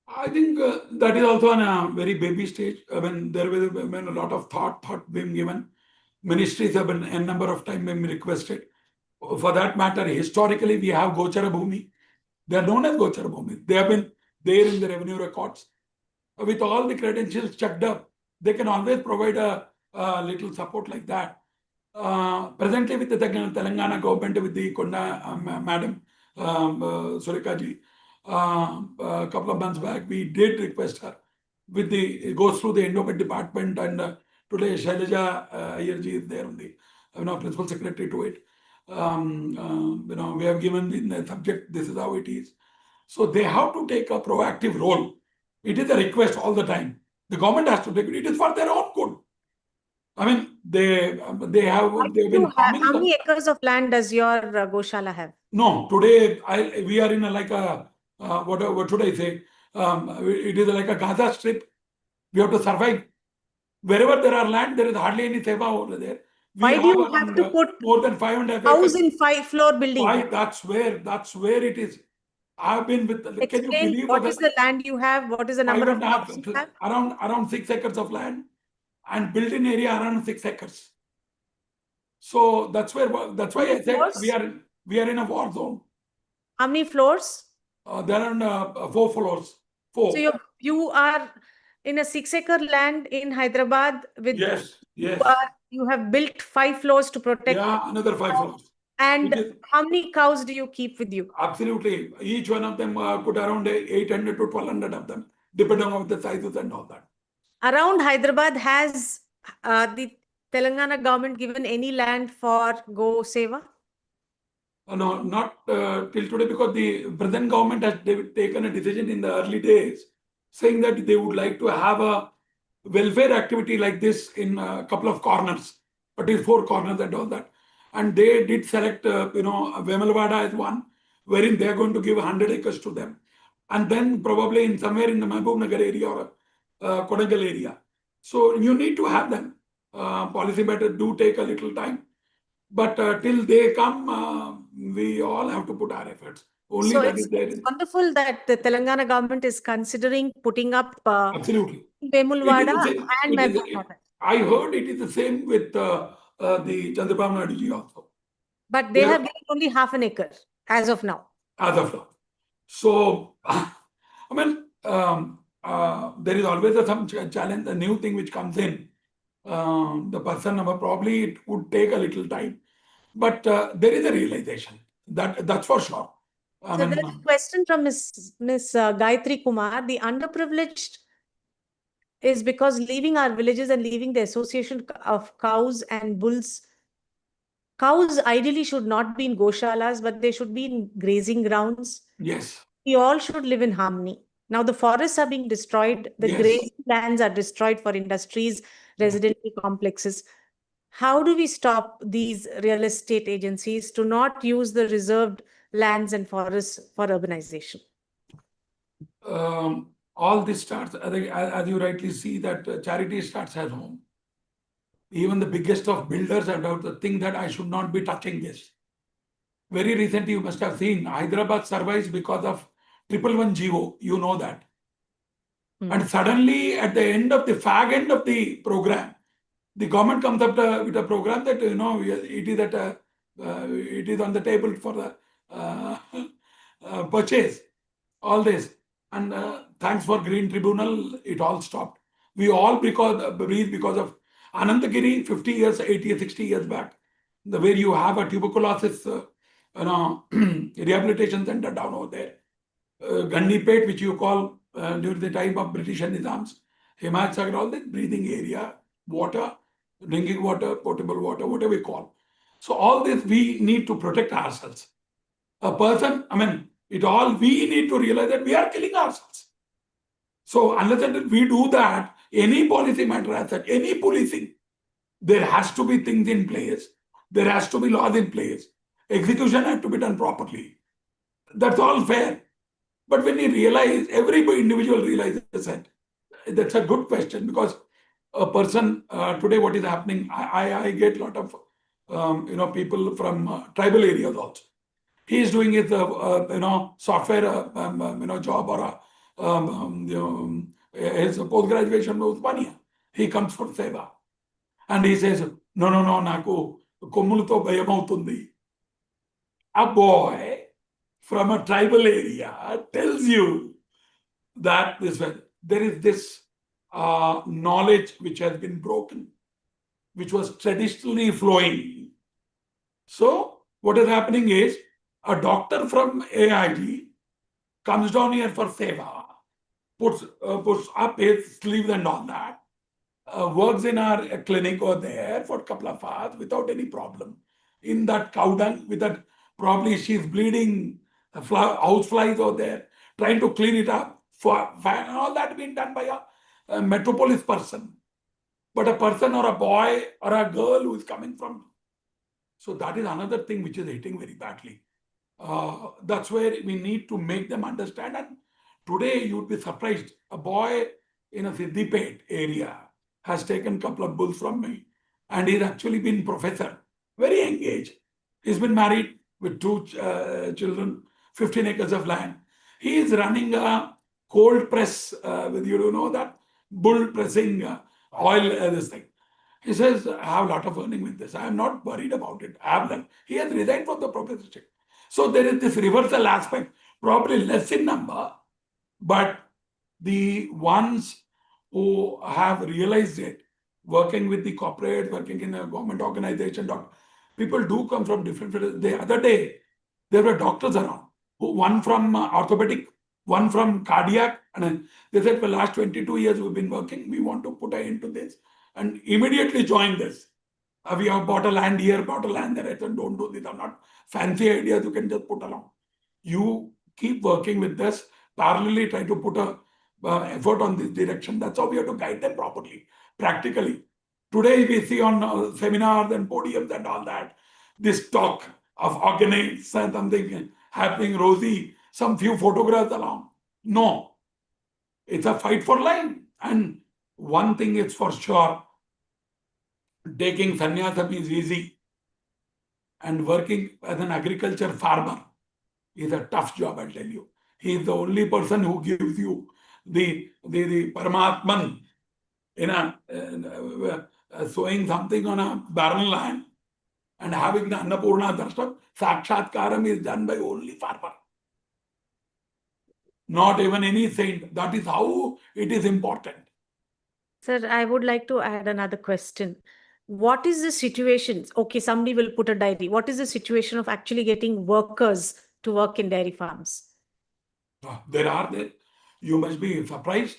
I think that is also on a very baby stage. When there will been a lot of thought being given. Ministries have been a number of times been requested. For that matter, historically, we have Gochara Bhumi. They are known as Gochara Bhumi. They have been there in the revenue records. With all the credentials checked up, they can always provide a little support like that. Presently, with the Telangana government, with the Konda Madam Sureka ji, a couple of months back, we did request her. It goes through the endowment department, and today Shailaja Ayerji is there on the principal secretary to it. We have given in the subject, this is how it is. So they have to take a proactive role. It is a request all the time. The government has to take it. It is for their own good. I mean, they've been farming. How many acres of land does your Goshala have? No, today we are in what should I say? It is like a Gaza strip. We have to survive. Wherever there are land, there is hardly any seva over there. Why do you have to put more than 5.5 house in 5-floor building? Why? That's where it is. I've been with. Explain, can you believe what is the land you have? What is the number of houses you have? Around 6 acres of land, and built-in area around 6 acres. So that's why I said we are in a war zone. How many floors? There are 4 floors. 4. So you are in a 6-acre land in Hyderabad with yes. You have built 5 floors to protect. Yeah, another 5 floors. And how many cows do you keep with you? Absolutely, each one of them could around 800 to 1200 of them, depending on the sizes and all that. Around Hyderabad, has the Telangana government given any land for Gau Seva? No, not till today, because the present government has taken a decision in the early days saying that they would like to have a welfare activity like this in a couple of corners, but it's 4 corners and all that. And they did select, Vemalwada as one, wherein they are going to give 100 acres to them. And then probably in somewhere in the Mahbubnagar area or Kodangal area. So you need to have them. Policy matters do take a little time. But till they come, we all have to put our efforts. Only that is there. It's wonderful that the Telangana government is considering putting up absolutely Vemulwada and Mahbubnagar. I heard it is the same with the Chandrababu Naidu ji also. But they have given only half an acre as of now. As of now. So, I mean, there is always some challenge, a new thing which comes in. The person, probably it would take a little time. But there is a realization that's for sure. I So mean, there's a question from Miss Gayatri Kumar. The underprivileged is because leaving our villages and leaving the association of cows and bulls. Cows ideally should not be in goshalas, but they should be in grazing grounds. yes, We all should live in harmony. Now the forests are being destroyed, the yes. grazing lands are destroyed for industries, residential complexes. How do we stop these real estate agencies to not use the reserved lands and forests for urbanization? All this starts, as you rightly see, that charity starts at home. Even the biggest of builders have the thing that I should not be touching this. Very recently, you must have seen Hyderabad survives because of 111 GO. You know that. And suddenly, at the end of the fag end of the program, the government comes up with a program that it is it is on the table for the purchase. All this, and thanks for Green Tribunal, it all stopped. We all breathe because of Anantagiri 50 years, 80, 60 years back, where you have a tuberculosis rehabilitation center down over there. Gandipet, which you call during the time of British and Nizams, Himayat Sagar, all that breathing area, water, drinking water, potable water, whatever we call. So all this we need to protect ourselves. A person, we need to realize that we are killing ourselves. So unless and we do that, any policy matter as such, any policing, there has to be things in place. There has to be laws in place. Execution has to be done properly. That's all fair. But when you realize, every individual realizes that, that's a good question, because a person today, what is happening? I get a lot of people from tribal areas also. He is doing his software job, or his post graduation was 1 year. He comes for Seva, and he says, no, naku kommuluto bhayam avutundi. A boy from a tribal area tells you that there is this knowledge which has been broken, which was traditionally flowing. So what is happening is, a doctor from AIT comes down here for Seva, puts up his sleeves and all that, works in our clinic over there for a couple of hours without any problem. In that cow dung, with that, probably she's bleeding, house flies over there, trying to clean it up. All that being done by a metropolis person. But a person or a boy or a girl who is coming from. So that is another thing which is hitting very badly. That's where we need to make them understand. And today you'd be surprised. A boy in a Siddipet area has taken a couple of bulls from me, and he's actually been professor, very engaged. He's been married with 2 children, 15 acres of land. He is running a cold press with, you know that, bull pressing oil, this thing. He says, I have a lot of earning with this. I am not worried about it. I have done. He has resigned from the professorship. So there is this reversal aspect, probably less in number, but the ones who have realized it, working with the corporate, working in a government organization, people do come from different. The other day, there were doctors around, one from orthopedic, one from cardiac, and they said, for the last 22 years we've been working, we want to put an end to this, and immediately join this. We have bought a land here, bought a land there. I said, don't do this. I'm not fancy ideas you can just put along. You keep working with this, parallelly try to put a effort on this direction. That's how we have to guide them properly, practically. Today we see on seminars and podiums and all that, this talk of organics and something happening rosy, some few photographs along. No, it's a fight for life. And one thing is for sure, taking sannyasam is easy, and working as an agriculture farmer is a tough job, I'll tell you. He is the only person who gives you the Paramatman in sowing something on a barren land and having the Annapurna Darshan. Sakshatkaram is done by only farmer. Not even any saint. That is how it is important. Sir, I would like to add another question. what is the situation? Okay, somebody will put a dairy. What is the situation of actually getting workers to work in dairy farms? There are there. You must be surprised.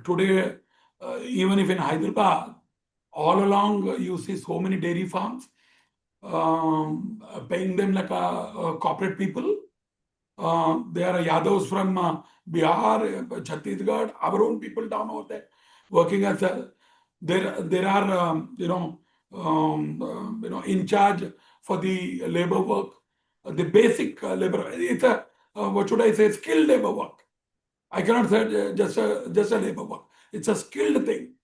Today, even if in Hyderabad, all along you see so many dairy farms, paying them like a corporate people. There are Yadavs from Bihar, Chhattisgarh, our own people down over there, working as a. There are in charge for the labor work, the basic labor. It's a what should I say, skilled labor work. I cannot say just a labor work. It's a skilled thing,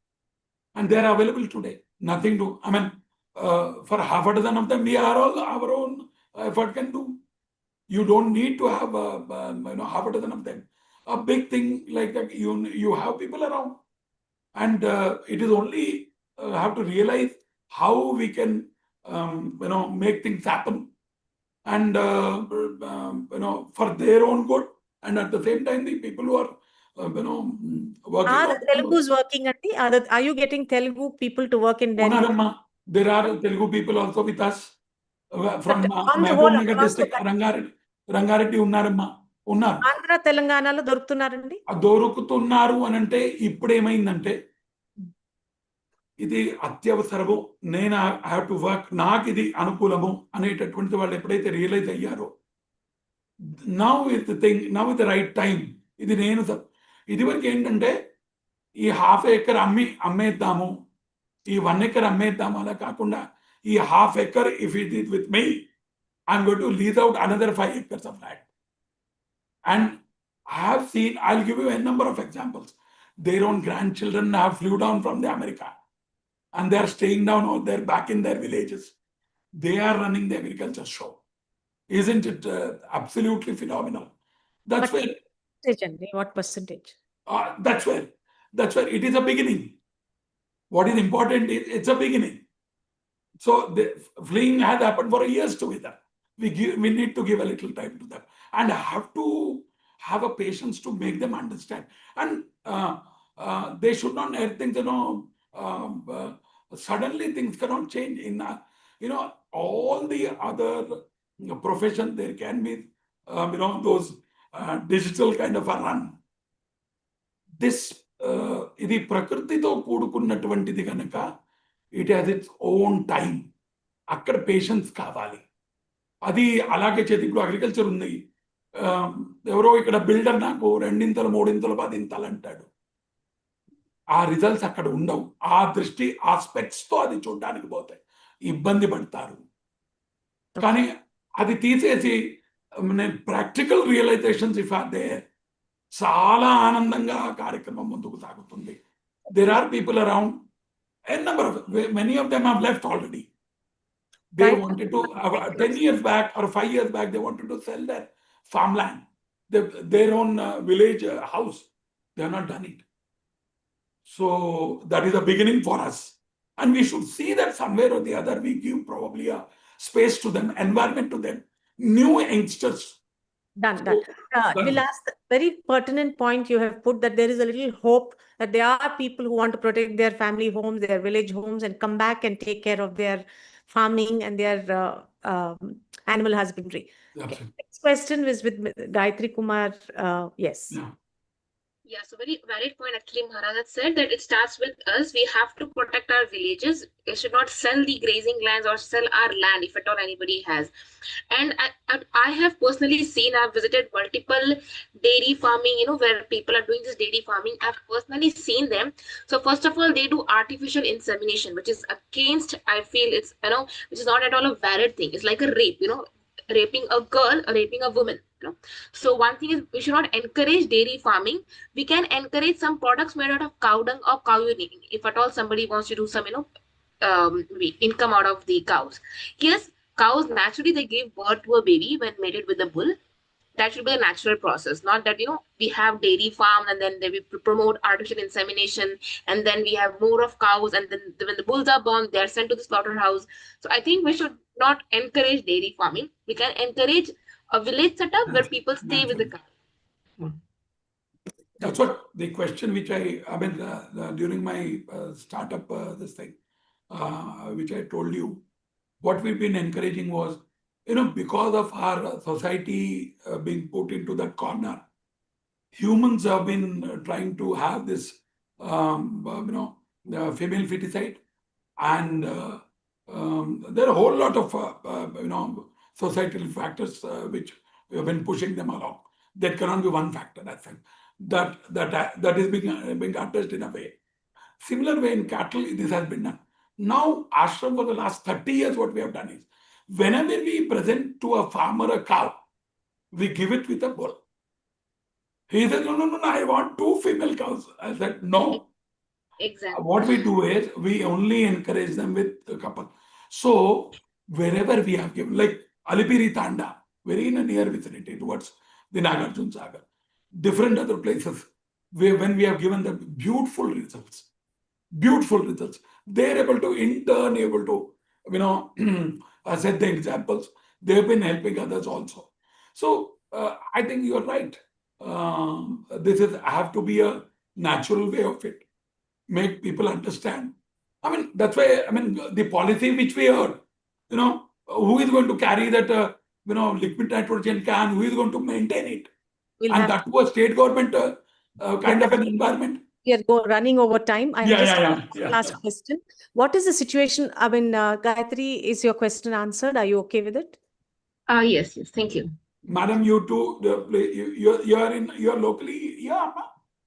and they are available today. Nothing to. I mean, for half a dozen of them, we are all our own effort can do. You don't need to have half a dozen of them. A big thing like that, you have people around, and it is only have to realize how we can make things happen, and for their own good, and at the same time the people who are working. Are the Telugus working at the? Are you getting Telugu people to work in dairy? There are Telugu people also with us from on the Mehboob whole, Nagar across the district, Rangareddy ఉన్నారమ్మా, ఉన్నారు. ఆంధ్ర తెలంగాణలో దొరుకుతున్నారండి. దొరుకుతున్నారు అని అంటే ఇప్పుడు ఏమైందంటే ఇది అత్యవసరము, నేను I have to work, నాకు ఇది అనుకూలము అనేటటువంటి వాళ్ళు ఎప్పుడైతే రియలైజ్ అయ్యారో, now is the thing, now is the right time. ఇది నేను ఇదివరకు ఏంటంటే ఈ హాఫ్ ఏకర్ అమ్మేద్దాము, ఈ 1 acre అమ్మేద్దాము, అలా కాకుండా ఈ half acre if it is with me, I'm going to lease out another 5 acres of land. And I have seen, I'll give you a number of examples. Their own grandchildren have flew down from the America, and they are staying down out there back in their villages. They are running the agriculture show. Isn't it absolutely phenomenal? That's where. What percentage? That's where it is a beginning. What is important is it's a beginning. So the fleeing has happened for years together. We need to give a little time to them, and have to have a patience to make them understand. And they should not think, suddenly things cannot change. In all the other professions, there can be those digital kind of a run. This ఇది ప్రకృతితో కూడుకున్నటువంటిది కనుక it has its own time. అక్కడ patience కావాలి. అది అలాగే ఇప్పుడు agriculture ఉంది. ఎవరో ఇక్కడ బిల్డర్ నాకు 2 ఇంతలు 3 ఇంతలు 10 ఇంతలు అంటాడు. ఆ రిజల్ట్స్ అక్కడ ఉండవు. ఆ దృష్టి ఆస్పెక్ట్స్ తో అది చూడడానికి పోతాయి, ఇబ్బంది పడతారు. కానీ అది తీసేసి practical realisations if are there, చాలా ఆనందంగా ఆ కార్యక్రమం ముందుకు సాగుతుంది. There are people around, many of them have left already. They wanted to, 10 years back or 5 years back, they wanted to sell their farmland, their own village house. They have not done it. So that is a beginning for us. And we should see that somewhere or the other, we give probably a space to them, environment to them, new youngsters. Done. The last very pertinent point you have put, that there is a little hope that there are people who want to protect their family homes, their village homes, and come back and take care of their farming and their animal husbandry. Okay. Next question was with Gayatri Kumar. Yes. Yeah, so very valid point actually. Maharaj said that it starts with us. We have to protect our villages. We should not sell the grazing lands or sell our land if at all anybody has. And I have personally seen, I've visited multiple dairy farming, where people are doing this dairy farming. I've personally seen them. So first of all, they do artificial insemination, which is against, I feel it's, which is not at all a valid thing. It's like a rape, raping a girl or raping a woman. So one thing is, we should not encourage dairy farming. We can encourage some products made out of cow dung or cow urine, if at all somebody wants to do some income out of the cows. Yes, cows naturally they give birth to a baby when mated with a bull. That should be a natural process, not that we have dairy farm and then we promote artificial insemination, and then we have more of cows, and then when the bulls are born, they are sent to the slaughterhouse. So I think we should not encourage dairy farming. We can encourage a village setup where people stay with the cow. That's what the question which during my startup, this thing, which I told you, what we've been encouraging was, because of our society being put into that corner, humans have been trying to have this, female feticide, and there are a whole lot of, societal factors which we have been pushing them along. That cannot be one factor. That is being addressed in a way. Similar way in cattle, this has been done. Now, ashram for the last 30 years, what we have done is, whenever we present to a farmer a cow, we give it with a bull. He said, no, I want 2 female cows. I said, no. Exactly. What we do is, we only encourage them with a couple. So, wherever we have given, like Alipiri Tanda, very in a near vicinity towards the Nagarjuna Sagar, different other places, when we have given them beautiful results, they're able to, in turn, set the examples. They've been helping others also. So, I think you're right. This have to be a natural way of it. Make people understand. That's why, the policy which we heard, who is going to carry that, liquid nitrogen can, who is going to maintain it? And that was state government kind of an environment. We are running over time. I Yeah. last question. What is the situation? Gayatri, is your question answered? Are you okay with it? Yes. Thank you. Madam, you too, you're locally, yeah,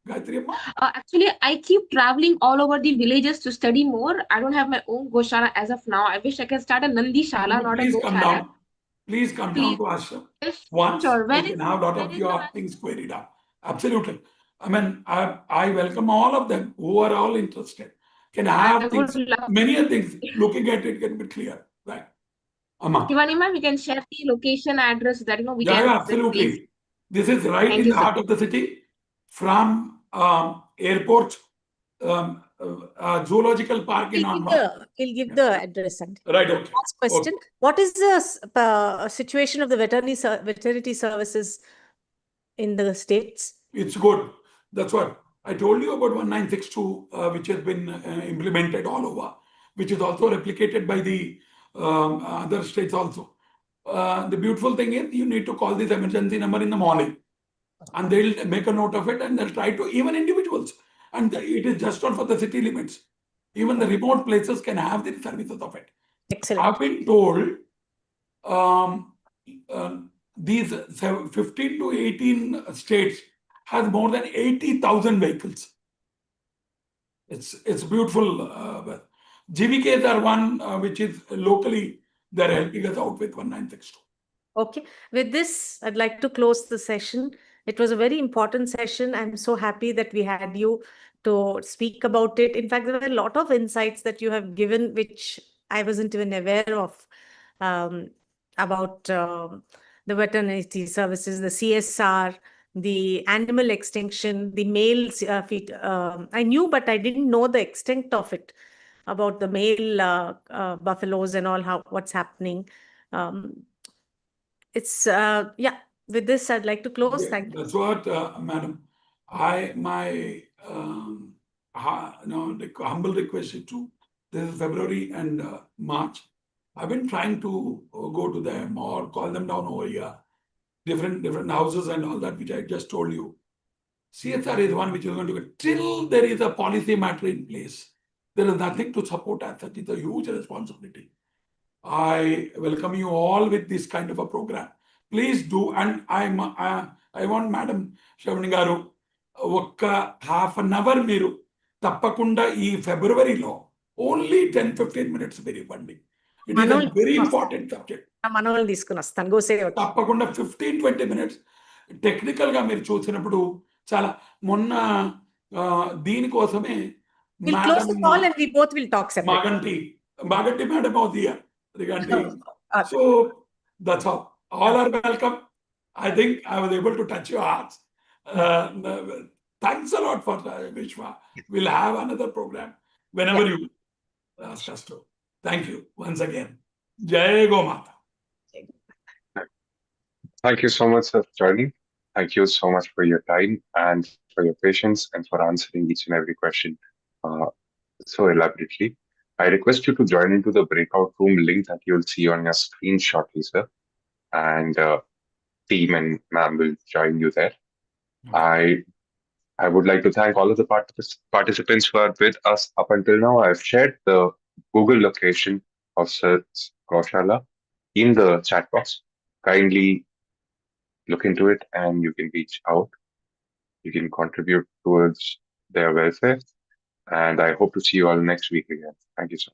Gayatri Amma? Actually, I keep traveling all over the villages to study more. I don't have my own Goshala as of now. I wish I can start a Nandi Shala, not a Please come Goshala. down. Please come down to ashram. Once Sure. you can have a lot of your things queried up. Absolutely. I welcome all of them who are all interested. Can have things, many things, looking at it can be clear. Right. Amma. Shivani ma'am, we can share the location address that we Yeah, can absolutely. please. This is right Thank in you, the sir. heart of the city. From airport, zoological park in Anwar. We'll give the address. Right, okay. Last question. Okay. What is the situation of the veterinary services in the states? It's good. That's what I told you about 1962, which has been implemented all over, which is also replicated by the other states also. The beautiful thing is, you need to call this emergency number in the morning, and they'll make a note of it, and they'll try to, even individuals, and it is just not for the city limits. Even the remote places can have the services of it. Excellent. I've been told these 15 to 18 states has more than 80,000 vehicles. It's beautiful. GVKs are one which is locally, they're helping us out with 1962. Okay. With this, I'd like to close the session. It was a very important session. I'm so happy that we had you to speak about it. In fact, there were a lot of insights that you have given, which I wasn't even aware of, about the veterinary services, the CSR, the animal extinction, the male feed. I knew, but I didn't know the extent of it, about the male buffaloes and all, what's happening. With this, I'd like to close. Yeah, Thank you. that's what, madam. My humble request is to, this is February and March. I've been trying to go to them or call them down over here, different houses and all that, which I just told you. CSR is one which is going to get, till there is a policy matter in place, there is nothing to support as such. It's a huge responsibility. I welcome you all with this kind of a program. Please do, and I want Madam Shavani Garu, half an hour మీరు తప్పకుండా ఈ ఫిబ్రవరిలో only 10-15 minutes మీరు ఇవ్వండి. It is a very important subject. మనోళ్ళని తీసుకుని వస్తాను. Go Seva. తప్పకుండా 15-20 minutes. Technical గా మీరు చూసినప్పుడు చాలా మొన్న దీనికోసమే We'll close the call and we both will talk separately. Maganti madam was here. So that's all are welcome. I think I was able to touch your hearts. Thanks a lot for Vishwa. We'll have another program whenever you ask us to. Thank you once again. Jai Gomata. Thank you so much for joining. Thank you so much for your time and for for your patience and for answering each and every question so elaborately. I request you to join into the breakout room link that you'll see on your screen shortly, sir. And team and ma'am will join you there. I would like to thank all of the participants who are with us up until now. I've shared the Google location of Sir Gaushala in the chat box. Kindly look into it and you can reach out. You can contribute towards their welfare. And I hope to see you all next week again. Thank you, sir.